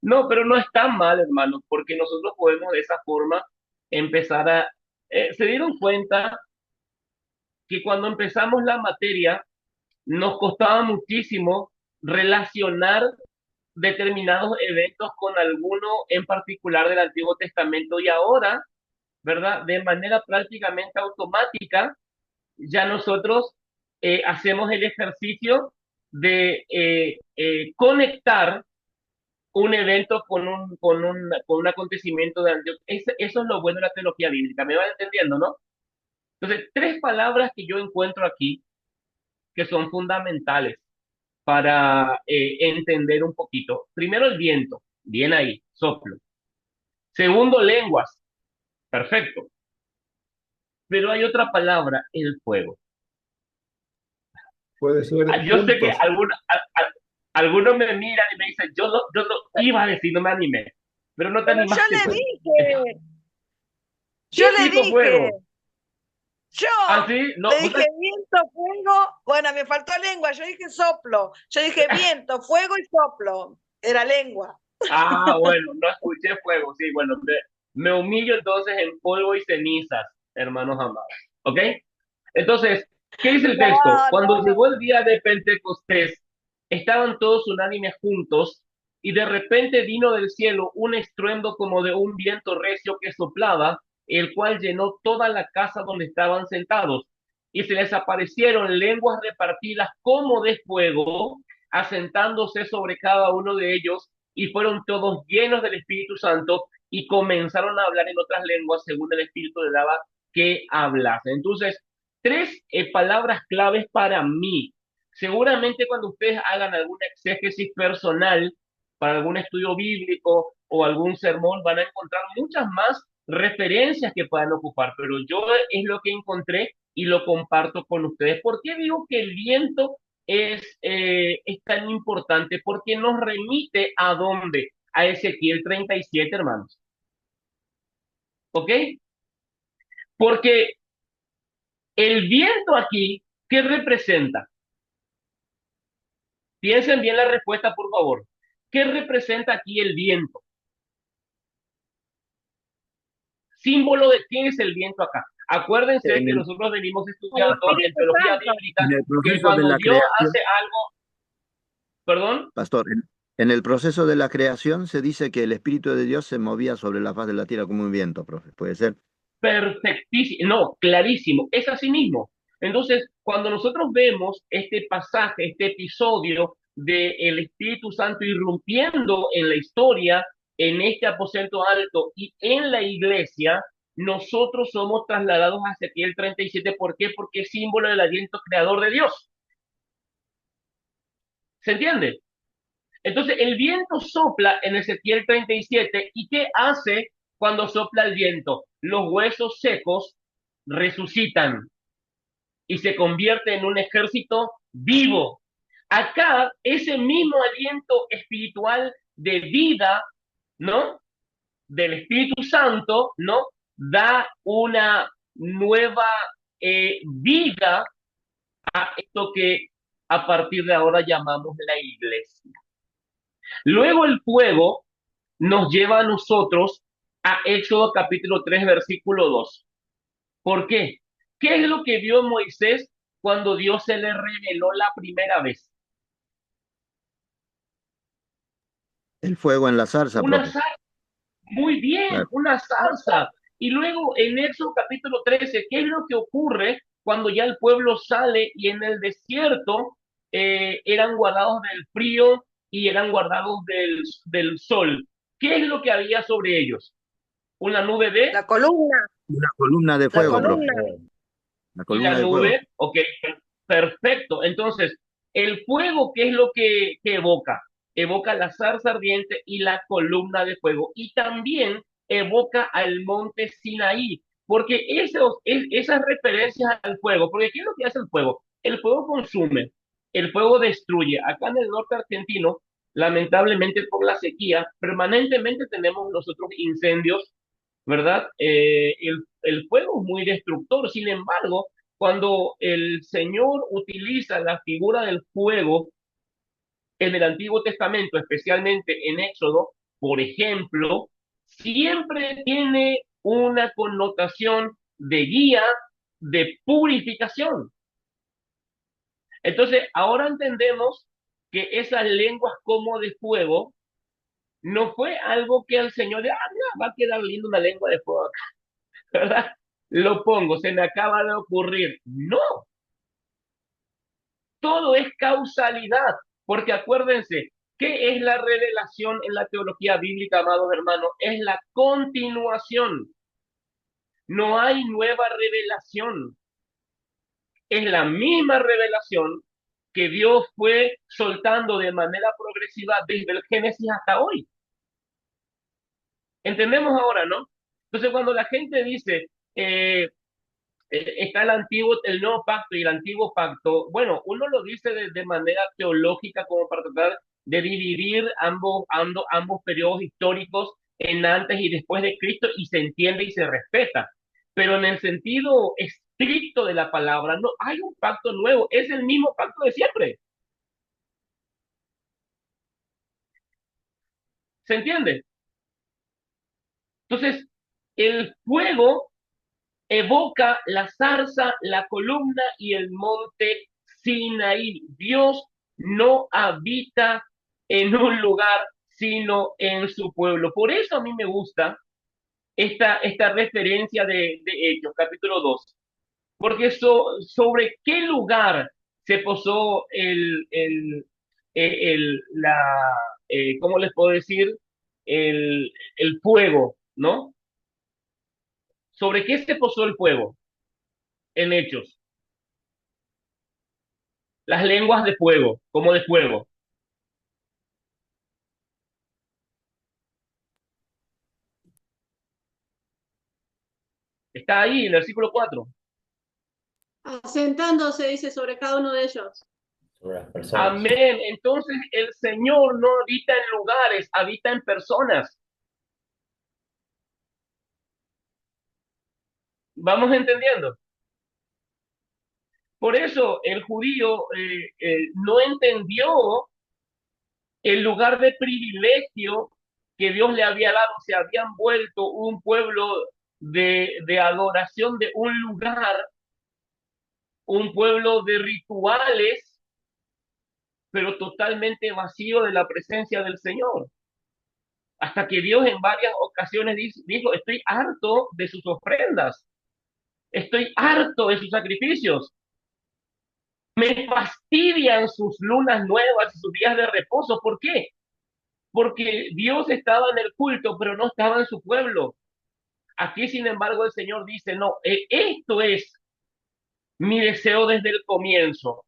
No, pero no es tan mal, hermanos, porque nosotros podemos de esa forma empezar a... ¿se dieron cuenta que cuando empezamos la materia nos costaba muchísimo relacionar determinados eventos con alguno en particular del Antiguo Testamento y ahora, ¿verdad? De manera prácticamente automática, ya nosotros hacemos el ejercicio de conectar un evento con un acontecimiento de Antioquía. Eso es lo bueno de la teología bíblica, ¿me van entendiendo, no? Entonces, tres palabras que yo encuentro aquí que son fundamentales para entender un poquito. Primero, el viento, bien ahí, soplo. Segundo, lenguas, perfecto. Pero hay otra palabra, el fuego. Puede ser Yo sé que juntos. algunos me miran y me dicen, yo lo iba a decir, no me animé, pero no te Pero animaste, pues. ¿Qué yo es le viento dije, fuego? yo ¿Ah, sí? No, le dije viento, fuego, bueno, me faltó lengua, yo dije soplo, yo dije viento, fuego y soplo, era lengua. bueno, no escuché fuego, sí, bueno, me humillo entonces en polvo y cenizas, hermanos amados, ¿ok? Entonces, ¿qué dice el No, texto? Cuando no, llegó el día de Pentecostés, estaban todos unánimes juntos y de repente vino del cielo un estruendo como de un viento recio que soplaba, el cual llenó toda la casa donde estaban sentados. Y se les aparecieron lenguas repartidas como de fuego, asentándose sobre cada uno de ellos, y fueron todos llenos del Espíritu Santo y comenzaron a hablar en otras lenguas según el Espíritu le daba que hablase. Entonces, tres palabras claves para mí. Seguramente cuando ustedes hagan alguna exégesis personal para algún estudio bíblico o algún sermón van a encontrar muchas más referencias que puedan ocupar, pero yo es lo que encontré y lo comparto con ustedes. ¿Por qué digo que el viento es tan importante? Porque nos remite a dónde? A Ezequiel 37, hermanos. ¿Ok? Porque el viento aquí, ¿qué representa? Piensen bien la respuesta, por favor. ¿Qué representa aquí el viento? Símbolo de quién es el viento acá. Acuérdense en que el, nosotros venimos el estudiando pastor, en Espíritu teología Santo. bíblica en el que proceso de cuando la Dios creación, hace algo, perdón, pastor, en el proceso de la creación se dice que el Espíritu de Dios se movía sobre la faz de la tierra como un viento, profe. ¿Puede ser? perfectísimo, no, clarísimo, es así mismo. Entonces, cuando nosotros vemos este pasaje, este episodio del Espíritu Santo irrumpiendo en la historia, en este aposento alto y en la iglesia, nosotros somos trasladados a Ezequiel 37. ¿Por qué? Porque es símbolo del aliento creador de Dios. ¿Se entiende? Entonces, el viento sopla en Ezequiel 37. ¿Y qué hace cuando sopla el viento? Los huesos secos resucitan y se convierte en un ejército vivo. Acá, ese mismo aliento espiritual de vida, ¿no? Del Espíritu Santo, ¿no? Da una nueva vida a esto que a partir de ahora llamamos la iglesia. Luego el fuego nos lleva a nosotros a Éxodo capítulo 3 versículo 2. ¿Por qué? ¿Qué es lo que vio Moisés cuando Dios se le reveló la primera vez? El fuego en la zarza, Una profe. zarza. Muy bien, Claro. una zarza. Y luego en Éxodo capítulo 13, ¿qué es lo que ocurre cuando ya el pueblo sale y en el desierto eran guardados del frío y eran guardados del sol. ¿Qué es lo que había sobre ellos? Una nube de... La columna, Una columna de la fuego, profe. columna. Una Y la columna de fuego. nube, ok, perfecto. Entonces, el fuego, ¿qué es lo que evoca? Evoca la zarza ardiente y la columna de fuego. Y también evoca al monte Sinaí, porque esas referencias al fuego, porque ¿qué es lo que hace el fuego? El fuego consume, el fuego destruye. Acá en el norte argentino, lamentablemente por la sequía, permanentemente tenemos nosotros incendios, ¿verdad? El fuego es muy destructor. Sin embargo, cuando el Señor utiliza la figura del fuego en el Antiguo Testamento, especialmente en Éxodo, por ejemplo, siempre tiene una connotación de guía, de purificación. Entonces, ahora entendemos que esas lenguas como de fuego no fue algo que el Señor, mira, va a quedar lindo una lengua de fuego acá, ¿verdad? Lo pongo, se me acaba de ocurrir. No, todo es causalidad, porque acuérdense, ¿qué es la revelación en la teología bíblica, amados hermanos? Es la continuación. No hay nueva revelación. Es la misma revelación que Dios fue soltando de manera progresiva desde el Génesis hasta hoy. ¿Entendemos ahora, no? Entonces, cuando la gente dice, está el antiguo, el nuevo pacto y el antiguo pacto. Bueno, uno lo dice de manera teológica como para tratar de dividir ambos periodos históricos en antes y después de Cristo y se entiende y se respeta. Pero en el sentido estricto de la palabra, no hay un pacto nuevo, es el mismo pacto de siempre. ¿Se entiende? Entonces, el fuego evoca la zarza, la columna y el monte Sinaí. Dios no habita en un lugar, sino en su pueblo. Por eso a mí me gusta esta referencia de Hechos, capítulo 2, porque sobre qué lugar se posó ¿cómo les puedo decir? El fuego, ¿no? ¿Sobre qué se posó el fuego en Hechos? Las lenguas de fuego, como de fuego. Está ahí en el versículo 4. Asentándose, dice, sobre cada uno de ellos. Sobre las personas. Amén. Entonces el Señor no habita en lugares, habita en personas. ¿Vamos entendiendo? Por eso el judío no entendió el lugar de privilegio que Dios le había dado. Se habían vuelto un pueblo de adoración de un lugar, un pueblo de rituales, pero totalmente vacío de la presencia del Señor. Hasta que Dios en varias ocasiones dijo, estoy harto de sus ofrendas, estoy harto de sus sacrificios, me fastidian sus lunas nuevas y sus días de reposo. ¿Por qué? Porque Dios estaba en el culto, pero no estaba en su pueblo. Aquí, sin embargo, el Señor dice, no, esto es mi deseo desde el comienzo,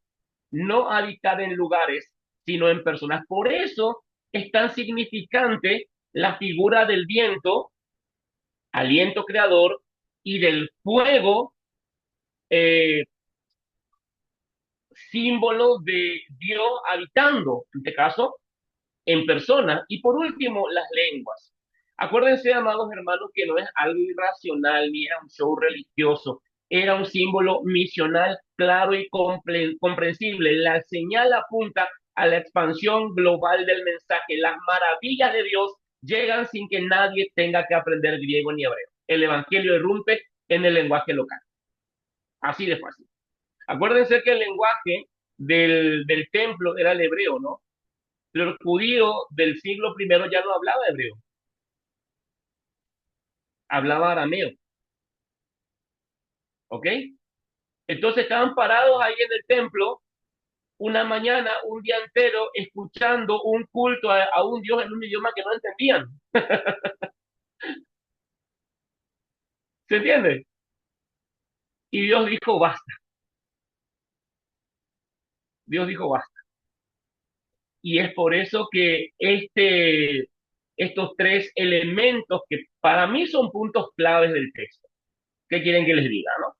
no habitar en lugares, sino en personas. Por eso es tan significante la figura del viento, aliento creador, y del fuego, eh, símbolo de Dios habitando, en este caso, en persona. Y por último, las lenguas. Acuérdense, amados hermanos, que no es algo irracional ni era un show religioso, era un símbolo misional claro y comprensible. La señal apunta a la expansión global del mensaje. Las maravillas de Dios llegan sin que nadie tenga que aprender griego ni hebreo. El evangelio irrumpe en el lenguaje local. Así de fácil. Acuérdense que el lenguaje del templo era el hebreo, ¿no? Pero el judío del siglo primero ya no hablaba hebreo, hablaba arameo, ¿ok? Entonces estaban parados ahí en el templo una mañana, un día entero, escuchando un culto a un Dios en un idioma que no entendían. ¿Se entiende? Y Dios dijo, basta. Dios dijo, basta. Y es por eso que estos tres elementos que para mí son puntos claves del texto. ¿Qué quieren que les diga, no?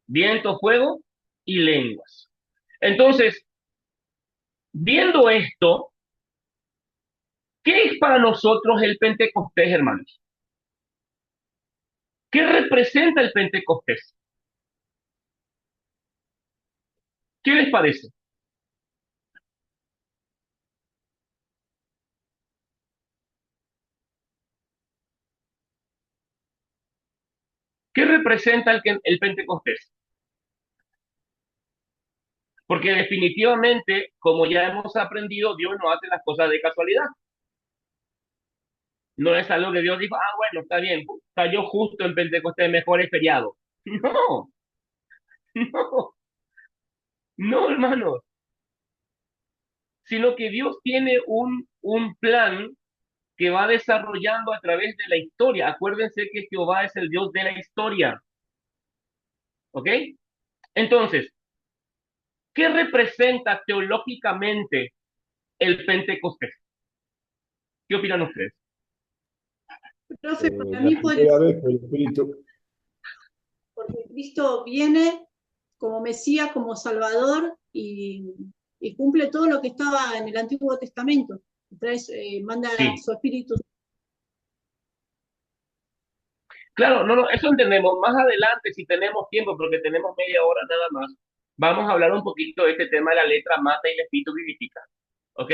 Viento, fuego y lenguas. Entonces, viendo esto, ¿qué es para nosotros el Pentecostés, hermanos? ¿Qué representa el Pentecostés? ¿Qué les parece? ¿Qué representa el Pentecostés? Porque definitivamente, como ya hemos aprendido, Dios no hace las cosas de casualidad. No es algo que Dios dijo, ah, bueno, está bien, cayó justo en Pentecostés, mejor es feriado. No, no, no, hermanos. Sino que Dios tiene un plan que va desarrollando a través de la historia. Acuérdense que Jehová es el Dios de la historia. ¿Ok? Entonces, ¿qué representa teológicamente el Pentecostés? ¿Qué opinan ustedes? Profe, para La mí puede primera vez que el Espíritu, porque Cristo viene como Mesías, como Salvador y cumple todo lo que estaba en el Antiguo Testamento. Manda Sí. su Espíritu. Claro, no, no, eso entendemos. Más adelante, si tenemos tiempo, porque tenemos media hora nada más, vamos a hablar un poquito de este tema de la letra mata y el espíritu vivifica. ¿Ok?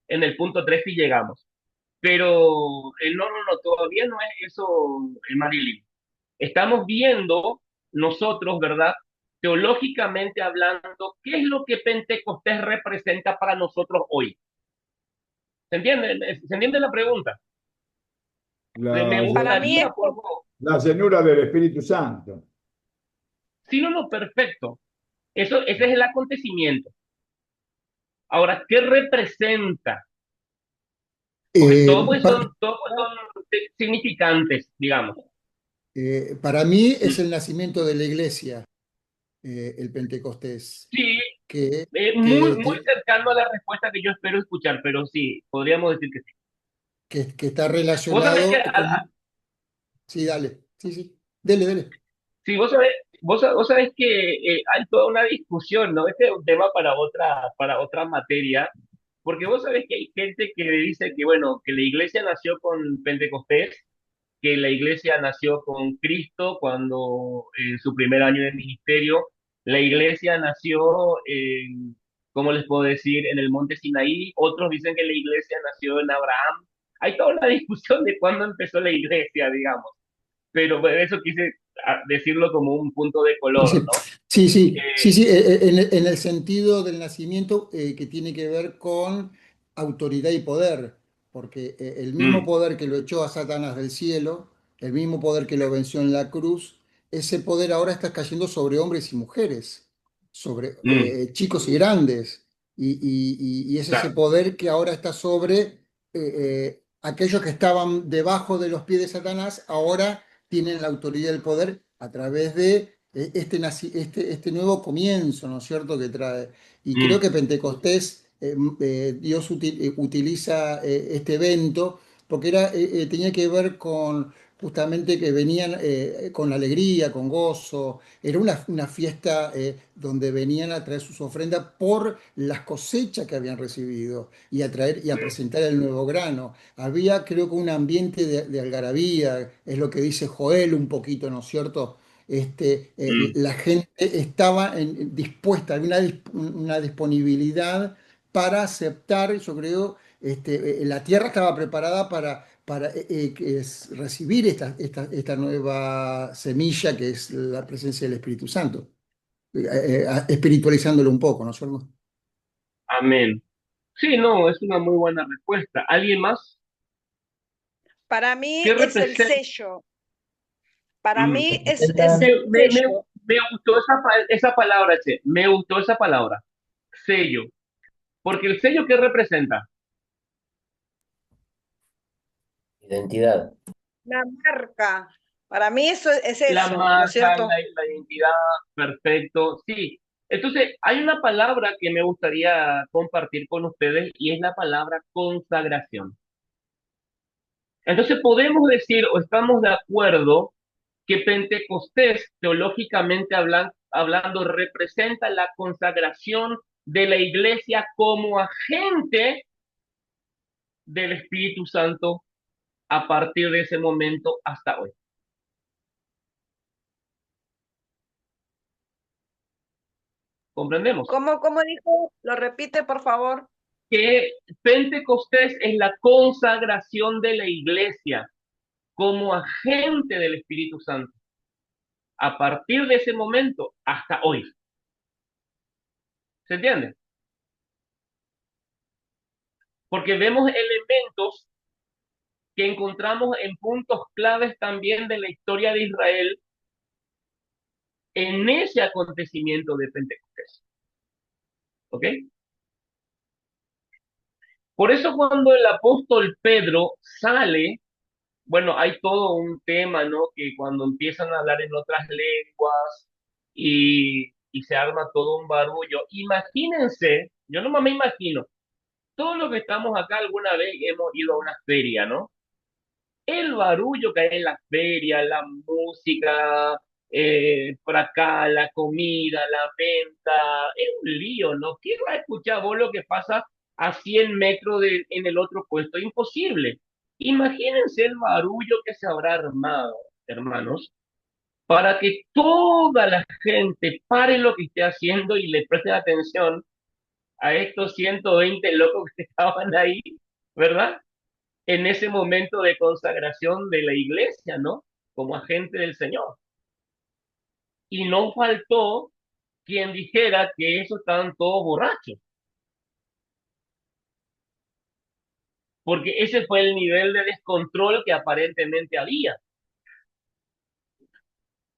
En el punto 3 sí llegamos. Pero no, no, no, todavía no es eso, Marilyn. Estamos viendo nosotros, ¿verdad? Teológicamente hablando, ¿qué es lo que Pentecostés representa para nosotros hoy? ¿Se entiende? ¿Se entiende la pregunta? Me la, Para mí gustaría, es por favor. la llenura del Espíritu Santo. Sí, no, no, perfecto. Ese es el acontecimiento. Ahora, ¿qué representa? Porque todos pues son significantes, digamos. Para mí es el nacimiento de la iglesia, el Pentecostés, Sí, que, muy, que, muy cercano a la respuesta que yo espero escuchar, pero sí, podríamos decir que sí. que está Vos sabés que relacionado con... Sí, dale, sí, sí, dele. sí, vos sabés que hay toda una discusión, ¿no? Este es un tema para otra materia, porque vos sabés que hay gente que dice que, bueno, que la iglesia nació con Pentecostés, que la iglesia nació con Cristo cuando en su primer año de ministerio, la iglesia nació en, ¿cómo les puedo decir?, en el monte Sinaí, otros dicen que la iglesia nació en Abraham. Hay toda una discusión de cuándo empezó la iglesia, digamos, pero bueno, eso quise decirlo como un punto de color, Sí, ¿no? sí, en el sentido del nacimiento que tiene que ver con autoridad y poder, porque el mismo Mm, poder que lo echó a Satanás del cielo, el mismo poder que lo venció en la cruz, ese poder ahora está cayendo sobre hombres y mujeres, sobre chicos y grandes, y es ese claro. poder que ahora está sobre aquellos que estaban debajo de los pies de Satanás, ahora tienen la autoridad y el poder a través de este nuevo comienzo, ¿no es cierto?, que trae. Y creo Mm, que Pentecostés, Dios utiliza este evento porque tenía que ver con justamente que venían con alegría, con gozo. Era una fiesta donde venían a traer sus ofrendas por las cosechas que habían recibido y a traer y a presentar el nuevo grano. Había, creo que un ambiente de algarabía, es lo que dice Joel un poquito, ¿no es cierto? mm, La gente estaba dispuesta, había una disponibilidad para aceptar, yo creo, la tierra estaba preparada para recibir esta nueva semilla que es la presencia del Espíritu Santo, espiritualizándolo un poco, ¿no es cierto? amén. Sí, no, es una muy buena respuesta. ¿Alguien más? Para mí ¿Qué es el representa? sello. Para Mm, mí es Representan, el me sello. gustó esa palabra, che. Me gustó esa palabra. Sello. Porque el sello, ¿qué representa? Identidad. La marca. Para mí eso es La eso, ¿no es marca, cierto? la identidad, perfecto, sí. Entonces, hay una palabra que me gustaría compartir con ustedes y es la palabra consagración. Entonces, podemos decir o estamos de acuerdo que Pentecostés, teológicamente hablando, representa la consagración de la iglesia como agente del Espíritu Santo a partir de ese momento hasta hoy. ¿Comprendemos? ¿Cómo dijo? Lo repite, por favor. Que Pentecostés es la consagración de la iglesia como agente del Espíritu Santo a partir de ese momento hasta hoy. ¿Se entiende? Porque vemos elementos que encontramos en puntos claves también de la historia de Israel en ese acontecimiento de Pentecostés. ¿Ok? Por eso cuando el apóstol Pedro sale, bueno, hay todo un tema, ¿no? Que cuando empiezan a hablar en otras lenguas y se arma todo un barullo. Imagínense, yo no me imagino, todos los que estamos acá alguna vez hemos ido a una feria, ¿no? El barullo que hay en la feria, la música, por acá, la comida, la venta, es un lío, ¿no? ¿Quién va a escuchar vos lo que pasa a 100 metros en el otro puesto? Imposible. Imagínense el barullo que se habrá armado, hermanos, para que toda la gente pare lo que esté haciendo y le preste atención a estos 120 locos que estaban ahí, ¿verdad? En ese momento de consagración de la iglesia, ¿no? Como agente del Señor. Y no faltó quien dijera que esos estaban todos borrachos, porque ese fue el nivel de descontrol que aparentemente había.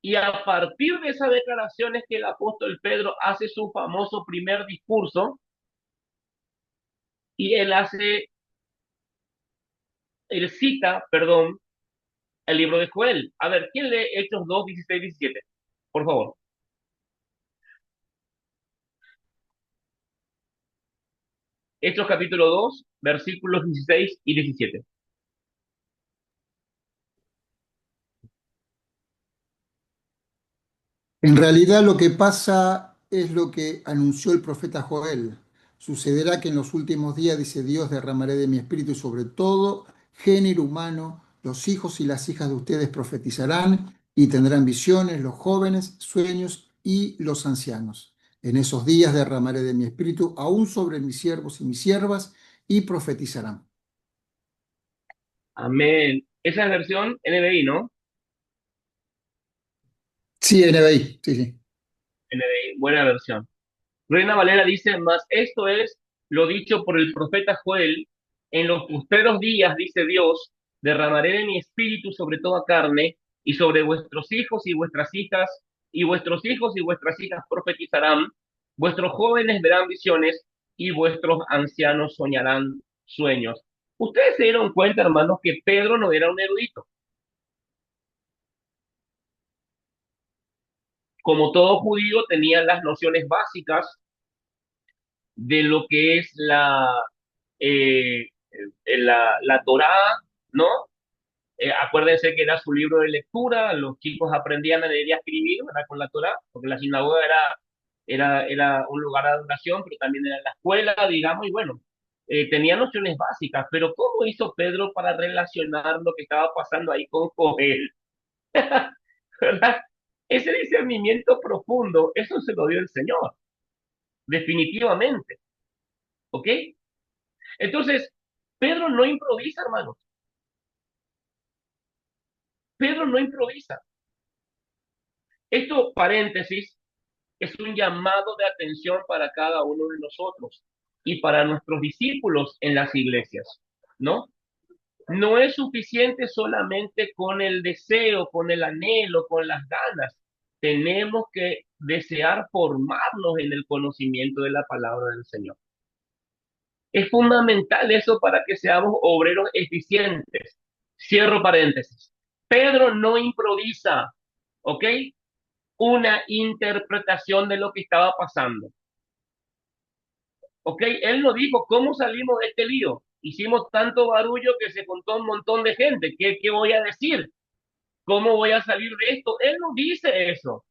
Y a partir de esas declaraciones que el apóstol Pedro hace su famoso primer discurso, y él cita, perdón, el libro de Joel. A ver, ¿quién lee Hechos 2, 16, 17? Por favor. Hechos capítulo 2, versículos 16 y 17. En realidad lo que pasa es lo que anunció el profeta Joel. Sucederá que en los últimos días, dice Dios, derramaré de mi espíritu sobre todo género humano. Los hijos y las hijas de ustedes profetizarán y tendrán visiones, los jóvenes, sueños y los ancianos. En esos días derramaré de mi espíritu aún sobre mis siervos y mis siervas y profetizarán. Amén. Esa es versión NBI, ¿no? Sí, NBI, sí, sí. NBI, buena versión. Reina Valera dice, mas esto es lo dicho por el profeta Joel, en los postreros días, dice Dios, derramaré de mi espíritu sobre toda carne, y sobre vuestros hijos y vuestras hijas, y vuestros hijos y vuestras hijas profetizarán, vuestros jóvenes verán visiones, y vuestros ancianos soñarán sueños. Ustedes se dieron cuenta, hermanos, que Pedro no era un erudito. Como todo judío, tenía las nociones básicas de lo que es la Torá, ¿no? Acuérdense que era su libro de lectura, los chicos aprendían a leer y a escribir, ¿verdad? Con la Torá, porque la sinagoga era un lugar de adoración, pero también era la escuela, digamos, y bueno, tenía nociones básicas, pero ¿cómo hizo Pedro para relacionar lo que estaba pasando ahí con Joel? ¿Verdad? Ese discernimiento profundo, eso se lo dio el Señor, definitivamente, ¿ok? Entonces, Pedro no improvisa, hermanos. Pedro no improvisa. Esto, paréntesis, es un llamado de atención para cada uno de nosotros y para nuestros discípulos en las iglesias, ¿no? No es suficiente solamente con el deseo, con el anhelo, con las ganas. Tenemos que desear formarnos en el conocimiento de la palabra del Señor. Es fundamental eso para que seamos obreros eficientes. Cierro paréntesis. Pedro no improvisa, ¿ok? Una interpretación de lo que estaba pasando. ¿Ok? Él no dijo, ¿cómo salimos de este lío? Hicimos tanto barullo que se contó un montón de gente. ¿Qué voy a decir? ¿Cómo voy a salir de esto? Él no dice eso.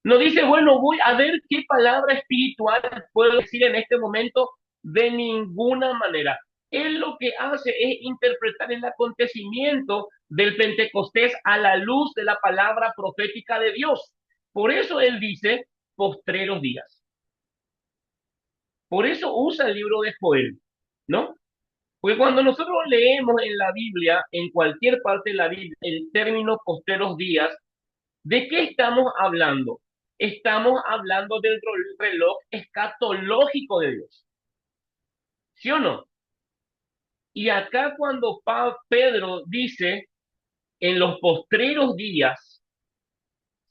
No dice, bueno, voy a ver qué palabra espiritual puedo decir en este momento. De ninguna manera. Él lo que hace es interpretar el acontecimiento del Pentecostés a la luz de la palabra profética de Dios. Por eso él dice postreros días. Por eso usa el libro de Joel, ¿no? Porque cuando nosotros leemos en la Biblia, en cualquier parte de la Biblia, el término postreros días, ¿de qué estamos hablando? Estamos hablando del reloj escatológico de Dios. ¿Sí o no? Y acá cuando Pedro dice en los postreros días,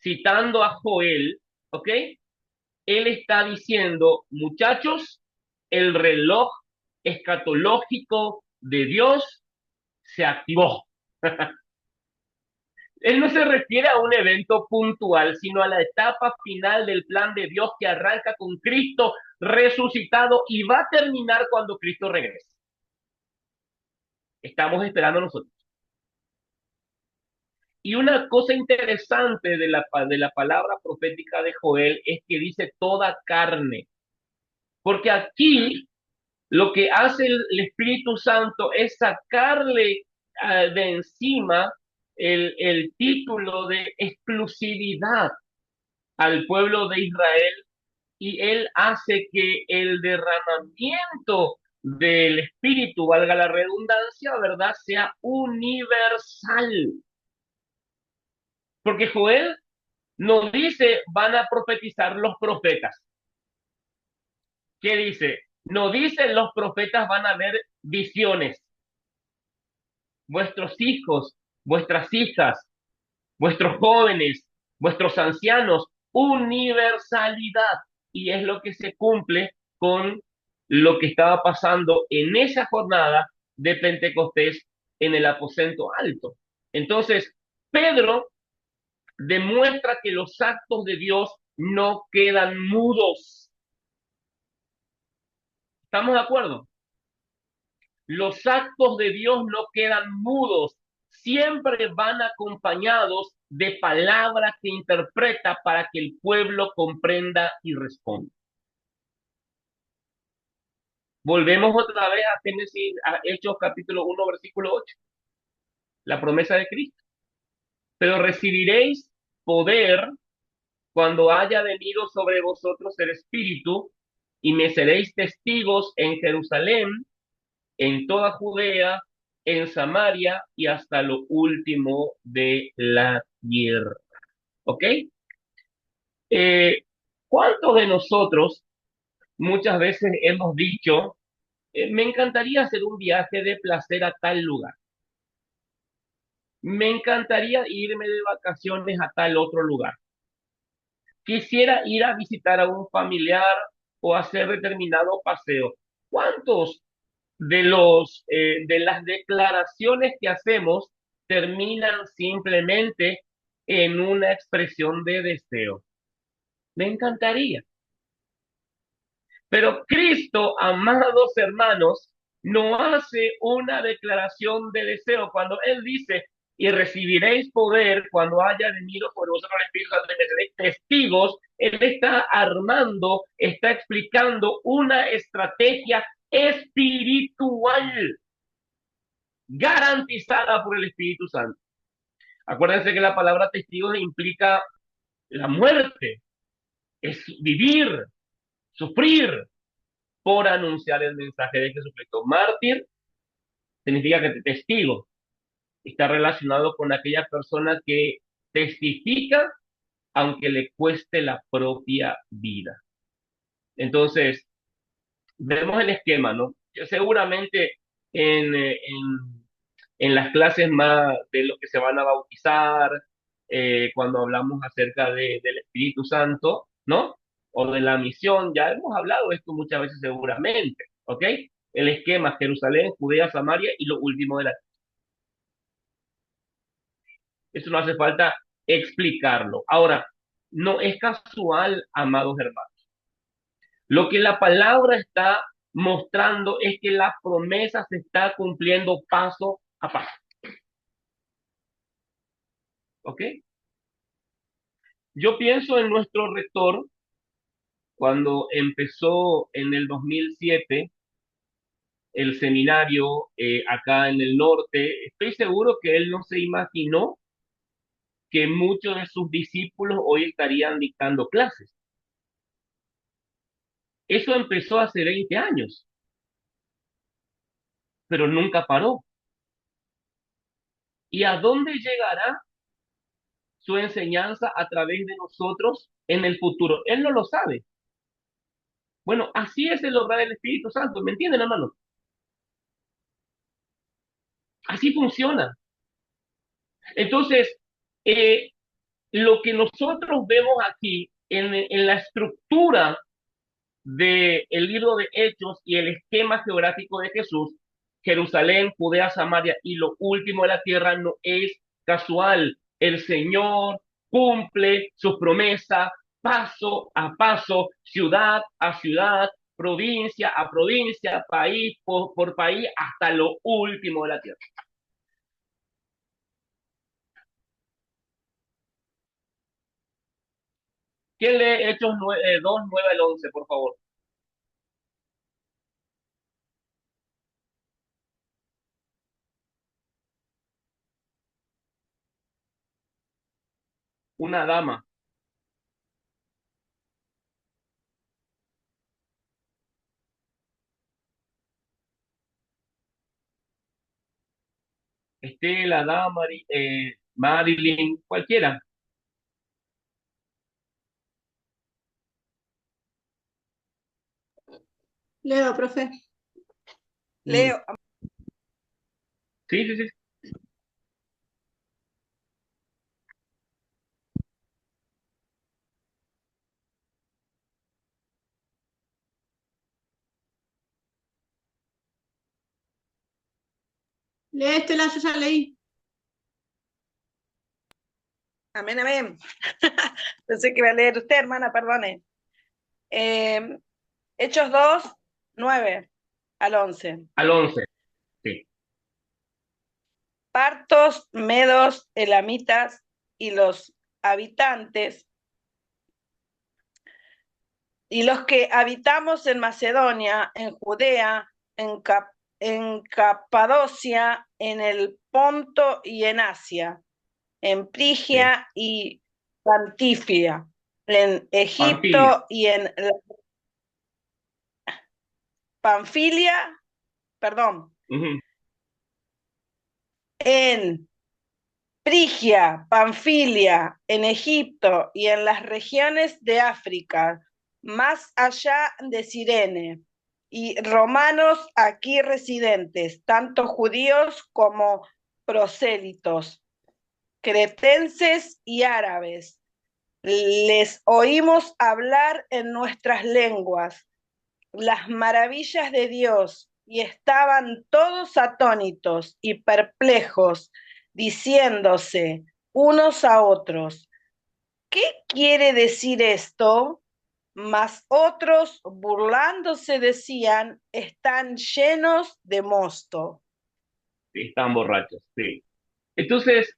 citando a Joel, ¿ok? Él está diciendo, muchachos, el reloj escatológico de Dios se activó. Él no se refiere a un evento puntual, sino a la etapa final del plan de Dios que arranca con Cristo resucitado y va a terminar cuando Cristo regrese. Estamos esperando nosotros. Y una cosa interesante de la palabra profética de Joel es que dice toda carne. Porque aquí lo que hace el Espíritu Santo es sacarle de encima el título de exclusividad al pueblo de Israel y él hace que el derramamiento del Espíritu, valga la redundancia, ¿verdad?, sea universal. Porque Joel nos dice, van a profetizar los profetas. ¿Qué dice? No dice, los profetas van a ver visiones. Vuestros hijos, vuestras hijas, vuestros jóvenes, vuestros ancianos, universalidad. Y es lo que se cumple con lo que estaba pasando en esa jornada de Pentecostés en el aposento alto. Entonces, Pedro demuestra que los actos de Dios no quedan mudos. ¿Estamos de acuerdo? Los actos de Dios no quedan mudos, siempre van acompañados de palabras que interpreta para que el pueblo comprenda y responda. Volvemos otra vez a Génesis, a Hechos capítulo 1, versículo 8. La promesa de Cristo. Pero recibiréis poder cuando haya venido sobre vosotros el Espíritu y me seréis testigos en Jerusalén, en toda Judea, en Samaria y hasta lo último de la tierra. ¿Ok? ¿Cuántos de nosotros muchas veces hemos dicho, me encantaría hacer un viaje de placer a tal lugar? Me encantaría irme de vacaciones a tal otro lugar. Quisiera ir a visitar a un familiar o hacer determinado paseo. ¿Cuántos de las declaraciones que hacemos terminan simplemente en una expresión de deseo? Me encantaría. Pero Cristo, amados hermanos, no hace una declaración de deseo cuando Él dice, y recibiréis poder cuando haya venido por vosotros el Espíritu Santo, y me seréis testigos. Él está armando, está explicando una estrategia espiritual garantizada por el Espíritu Santo. Acuérdense que la palabra testigo implica la muerte, es vivir, sufrir por anunciar el mensaje de Jesucristo. Mártir significa que testigo está relacionado con aquella persona que testifica aunque le cueste la propia vida. Entonces, vemos el esquema, ¿no? Seguramente en, eh, en, en las clases más de lo que se van a bautizar, cuando hablamos acerca del Espíritu Santo, ¿no? O de la misión, ya hemos hablado de esto muchas veces seguramente, ¿ok? El esquema Jerusalén, Judea, Samaria y lo último de la... Eso no hace falta explicarlo. Ahora, no es casual, amados hermanos. Lo que la palabra está mostrando es que la promesa se está cumpliendo paso a paso. ¿Ok? Yo pienso en nuestro rector cuando empezó en el 2007 el seminario acá en el norte. Estoy seguro que él no se imaginó que muchos de sus discípulos hoy estarían dictando clases. Eso empezó hace 20 años, pero nunca paró. ¿Y a dónde llegará su enseñanza a través de nosotros en el futuro? Él no lo sabe. Bueno, así es el obrar del Espíritu Santo, ¿me entienden, hermano? Así funciona. Entonces, eh, lo que nosotros vemos aquí en la estructura del libro de Hechos y el esquema geográfico de Jesús, Jerusalén, Judea, Samaria y lo último de la tierra no es casual. El Señor cumple su promesa paso a paso, ciudad a ciudad, provincia a provincia, país por país, hasta lo último de la tierra. ¿Quién lee Hechos 2, 9 al 11, por favor? Una dama. Estela, Damari, Marilyn, cualquiera. Leo, profe. Leo, Sí, sí, sí. Lee, Estela, yo ya leí. amén, amén. Pensé que iba a leer usted, hermana, perdone. Hechos 2, 9 al 11. Al 11, sí. Partos, medos, elamitas y los habitantes y los que habitamos en Macedonia, en Judea, en Capadocia, en el Ponto y en Asia, en Frigia y Panfilia, en Egipto Panfilia. y en Panfilia, perdón, Ujú. en Frigia, Panfilia, en Egipto y en las regiones de África, más allá de Cirene, y romanos aquí residentes, tanto judíos como prosélitos, cretenses y árabes. Les oímos hablar en nuestras lenguas las maravillas de Dios y estaban todos atónitos y perplejos, diciéndose unos a otros, ¿qué quiere decir esto? Mas otros, burlándose, decían, están llenos de mosto. Sí, estaban borrachos, sí. Entonces,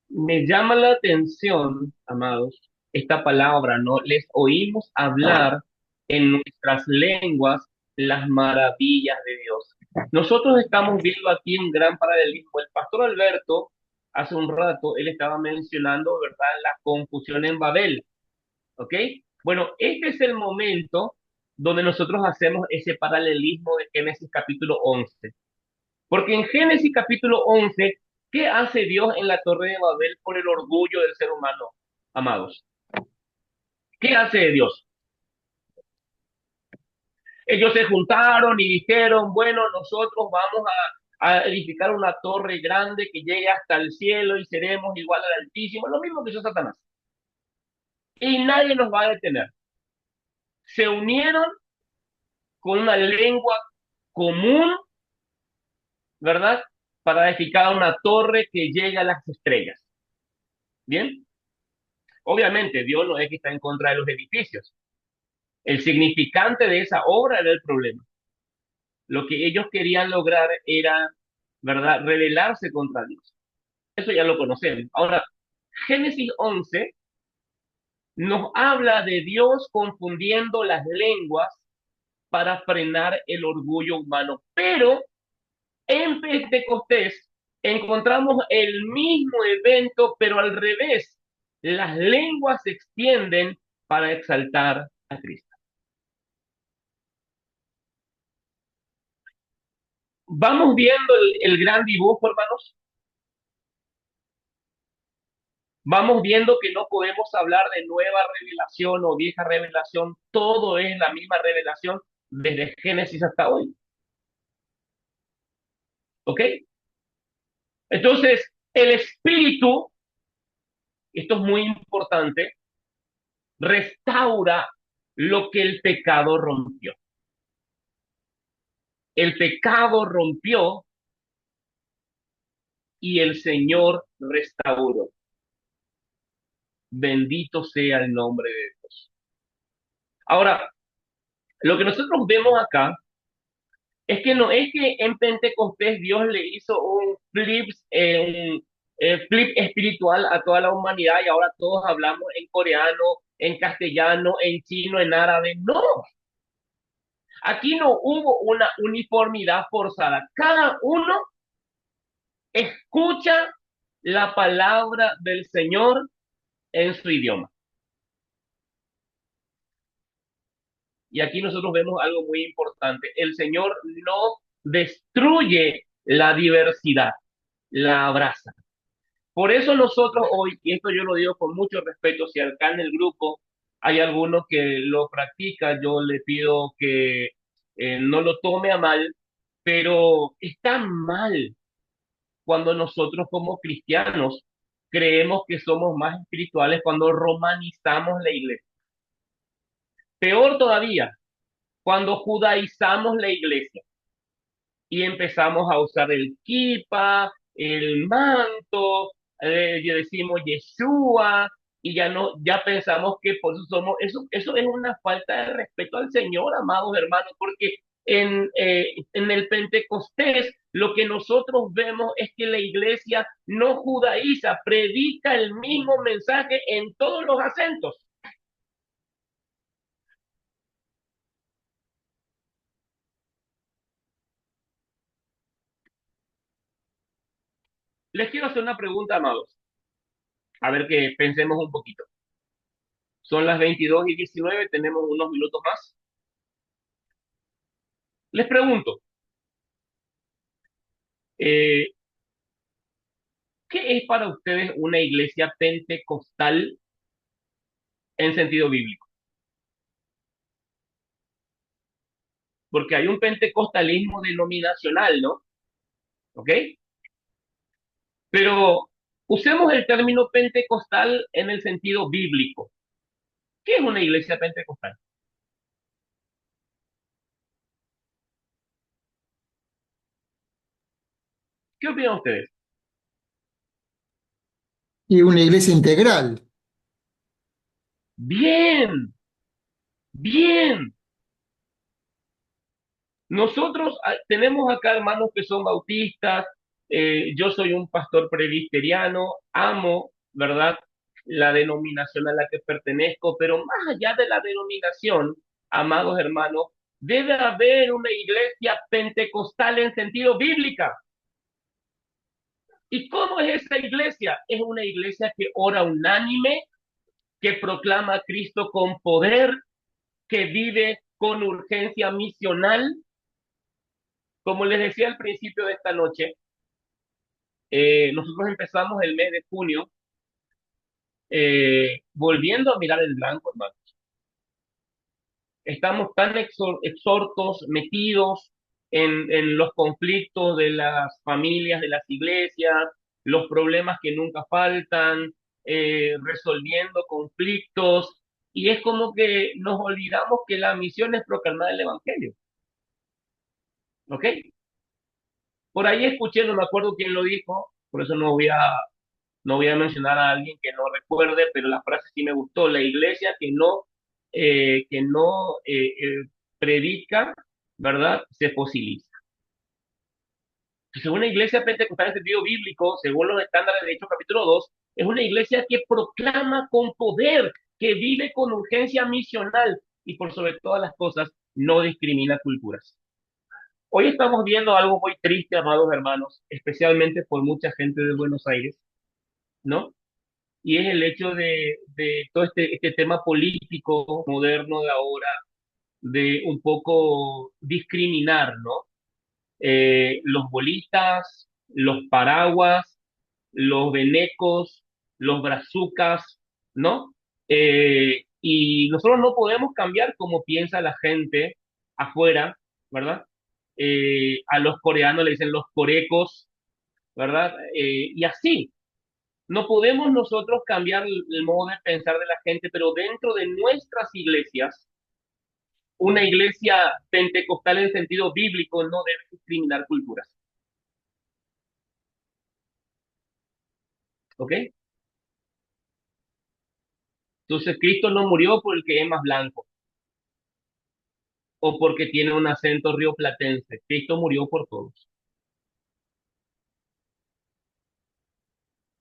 me llama la atención, amados, esta palabra, ¿no? Les oímos hablar en nuestras lenguas las maravillas de Dios. Nosotros estamos viendo aquí un gran paralelismo. El pastor Alberto, hace un rato, él estaba mencionando, ¿verdad?, la confusión en Babel, ¿ok? Bueno, este es el momento donde nosotros hacemos ese paralelismo de Génesis capítulo 11. Porque en Génesis capítulo 11, ¿qué hace Dios en la Torre de Babel por el orgullo del ser humano, amados? ¿Qué hace Dios? Ellos se juntaron y dijeron, bueno, nosotros vamos a edificar una torre grande que llegue hasta el cielo y seremos igual al Altísimo, lo mismo que hizo Satanás. Y nadie nos va a detener. se unieron con una lengua común, ¿verdad? Para edificar una torre que llega a las estrellas. ¿Bien? Obviamente, Dios no es que está en contra de los edificios. El significante de esa obra era el problema. Lo que ellos querían lograr era, ¿verdad?, rebelarse contra Dios. Eso ya lo conocemos. Ahora, Génesis 11 nos habla de Dios confundiendo las lenguas para frenar el orgullo humano. Pero en Pentecostés encontramos el mismo evento, pero al revés. Las lenguas se extienden para exaltar a Cristo. Vamos viendo el gran dibujo, hermanos. Vamos viendo que no podemos hablar de nueva revelación o vieja revelación. Todo es la misma revelación desde Génesis hasta hoy. ¿Ok? Entonces, el Espíritu, esto es muy importante, restaura lo que el pecado rompió. El pecado rompió y el Señor restauró. Bendito sea el nombre de Dios. Ahora, lo que nosotros vemos acá es que no es que en Pentecostés Dios le hizo un flip espiritual a toda la humanidad y ahora todos hablamos en coreano, en castellano, en chino, en árabe. No, aquí no hubo una uniformidad forzada. Cada uno escucha la palabra del Señor en su idioma. Y aquí nosotros vemos algo muy importante. El Señor no destruye la diversidad, la abraza. Por eso nosotros hoy, y esto yo lo digo con mucho respeto, si acá en el grupo hay alguno que lo practica, yo le pido que no lo tome a mal, pero está mal cuando nosotros como cristianos creemos que somos más espirituales cuando romanizamos la iglesia. Peor todavía, cuando judaizamos la iglesia y empezamos a usar el kipa, el manto, y decimos Yeshua, y ya no, ya pensamos que por eso somos, eso es una falta de respeto al Señor, amados hermanos, porque en el Pentecostés lo que nosotros vemos es que la iglesia no judaiza, predica el mismo mensaje en todos los acentos. Les quiero hacer una pregunta, amados, a ver que pensemos un poquito. Son las 22:19, tenemos unos minutos más. Les pregunto, eh, ¿qué es para ustedes una iglesia pentecostal en sentido bíblico? Porque hay un pentecostalismo denominacional, ¿no? ¿Ok? Pero usemos el término pentecostal en el sentido bíblico. ¿Qué es una iglesia pentecostal? ¿Qué opinan ustedes? Y una iglesia integral. Bien, bien. Nosotros tenemos acá hermanos que son bautistas, yo soy un pastor presbiteriano, amo, ¿verdad?, la denominación a la que pertenezco, pero más allá de la denominación, amados hermanos, debe haber una iglesia pentecostal en sentido bíblica. ¿Y cómo es esa iglesia? Es una iglesia que ora unánime, que proclama a Cristo con poder, que vive con urgencia misional. Como les decía al principio de esta noche, nosotros empezamos el mes de junio volviendo a mirar el blanco, hermano. Estamos tan exhortos, metidos en los conflictos de las familias, de las iglesias, los problemas que nunca faltan, resolviendo conflictos, Y es como que nos olvidamos que la misión es proclamar el Evangelio. ¿Ok? Por ahí escuché, no me acuerdo quién lo dijo, por eso no voy a mencionar a alguien que no recuerde, pero la frase sí me gustó. La iglesia que no predica, ¿verdad? Se fosiliza. Entonces, una iglesia pentecostal en sentido bíblico, según los estándares de Hechos capítulo 2, es una iglesia que proclama con poder, que vive con urgencia misional y por sobre todas las cosas no discrimina culturas. Hoy estamos viendo algo muy triste, amados hermanos, especialmente por mucha gente de Buenos Aires, ¿no? Y es el hecho de todo este tema político moderno de ahora, de un poco discriminar, ¿no? Los bolistas, los paraguas, los venecos, los brazucas, ¿no? Y nosotros no podemos cambiar como piensa la gente afuera, ¿verdad? A los coreanos le dicen los corecos, ¿verdad? Y así, no podemos nosotros cambiar el modo de pensar de la gente, pero dentro de nuestras iglesias, una iglesia pentecostal en sentido bíblico no debe discriminar culturas. ¿Ok? Entonces, Cristo no murió por el que es más blanco o porque tiene un acento rioplatense. Cristo murió por todos.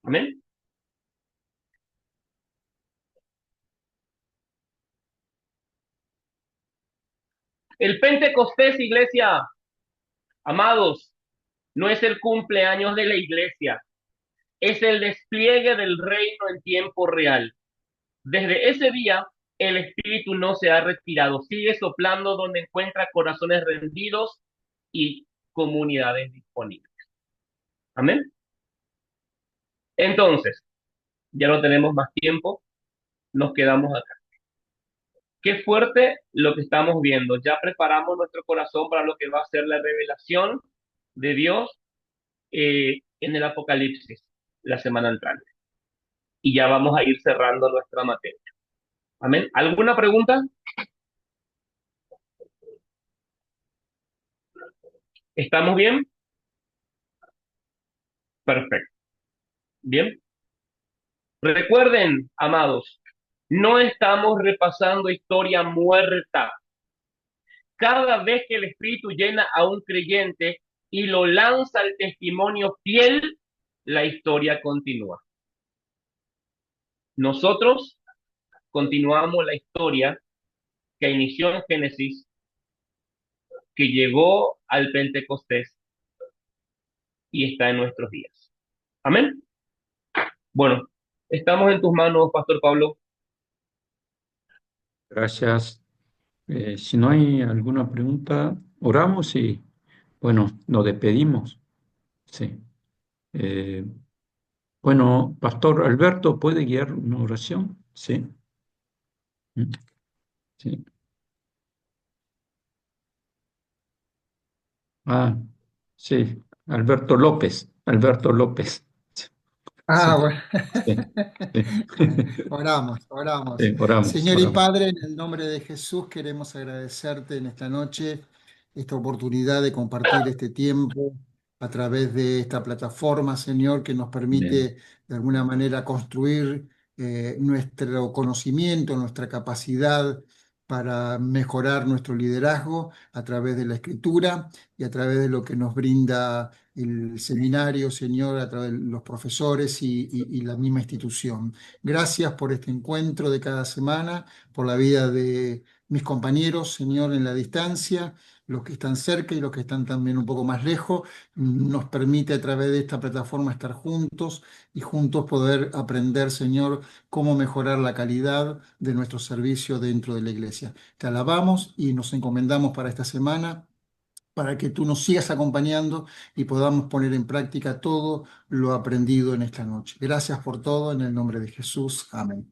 Amén. El Pentecostés, iglesia, amados, no es el cumpleaños de la iglesia, es el despliegue del reino en tiempo real. Desde ese día, el Espíritu no se ha retirado, sigue soplando donde encuentra corazones rendidos y comunidades disponibles. Amén. Entonces, ya no tenemos más tiempo, nos quedamos acá. Qué fuerte lo que estamos viendo. Ya preparamos nuestro corazón para lo que va a ser la revelación de Dios en el Apocalipsis la semana entrante. Y ya vamos a ir cerrando nuestra materia. Amén. ¿Alguna pregunta? ¿Estamos bien? Perfecto. Bien. Recuerden, amados, no estamos repasando historia muerta. Cada vez que el Espíritu llena a un creyente y lo lanza al testimonio fiel, la historia continúa. Nosotros continuamos la historia que inició en Génesis, que llegó al Pentecostés y está en nuestros días. Amén. Bueno, estamos en tus manos, Pastor Pablo. Gracias. Si no hay alguna pregunta, oramos y, bueno, nos despedimos. Sí. Eh, bueno, Pastor Alberto, ¿puede guiar una oración? Sí. Sí. Ah, sí. Alberto López. Alberto López. Sí, Ah, bueno. sí, sí. Oramos, oramos. Sí, oramos, Señor y oramos. Padre, en el nombre de Jesús queremos agradecerte en esta noche esta oportunidad de compartir este tiempo a través de esta plataforma, Señor, que nos Bien. permite de alguna manera construir nuestro conocimiento, nuestra capacidad para mejorar nuestro liderazgo a través de la escritura y a través de lo que nos brinda el seminario, Señor, a través de los profesores y la misma institución. Gracias por este encuentro de cada semana, por la vida de mis compañeros, Señor, en la distancia, los que están cerca y los que están también un poco más lejos. Nos permite a través de esta plataforma estar juntos y juntos poder aprender, Señor, cómo mejorar la calidad de nuestro servicio dentro de la iglesia. Te alabamos y nos encomendamos para esta semana para que tú nos sigas acompañando y podamos poner en práctica todo lo aprendido en esta noche. Gracias por todo, en el nombre de Jesús. Amén.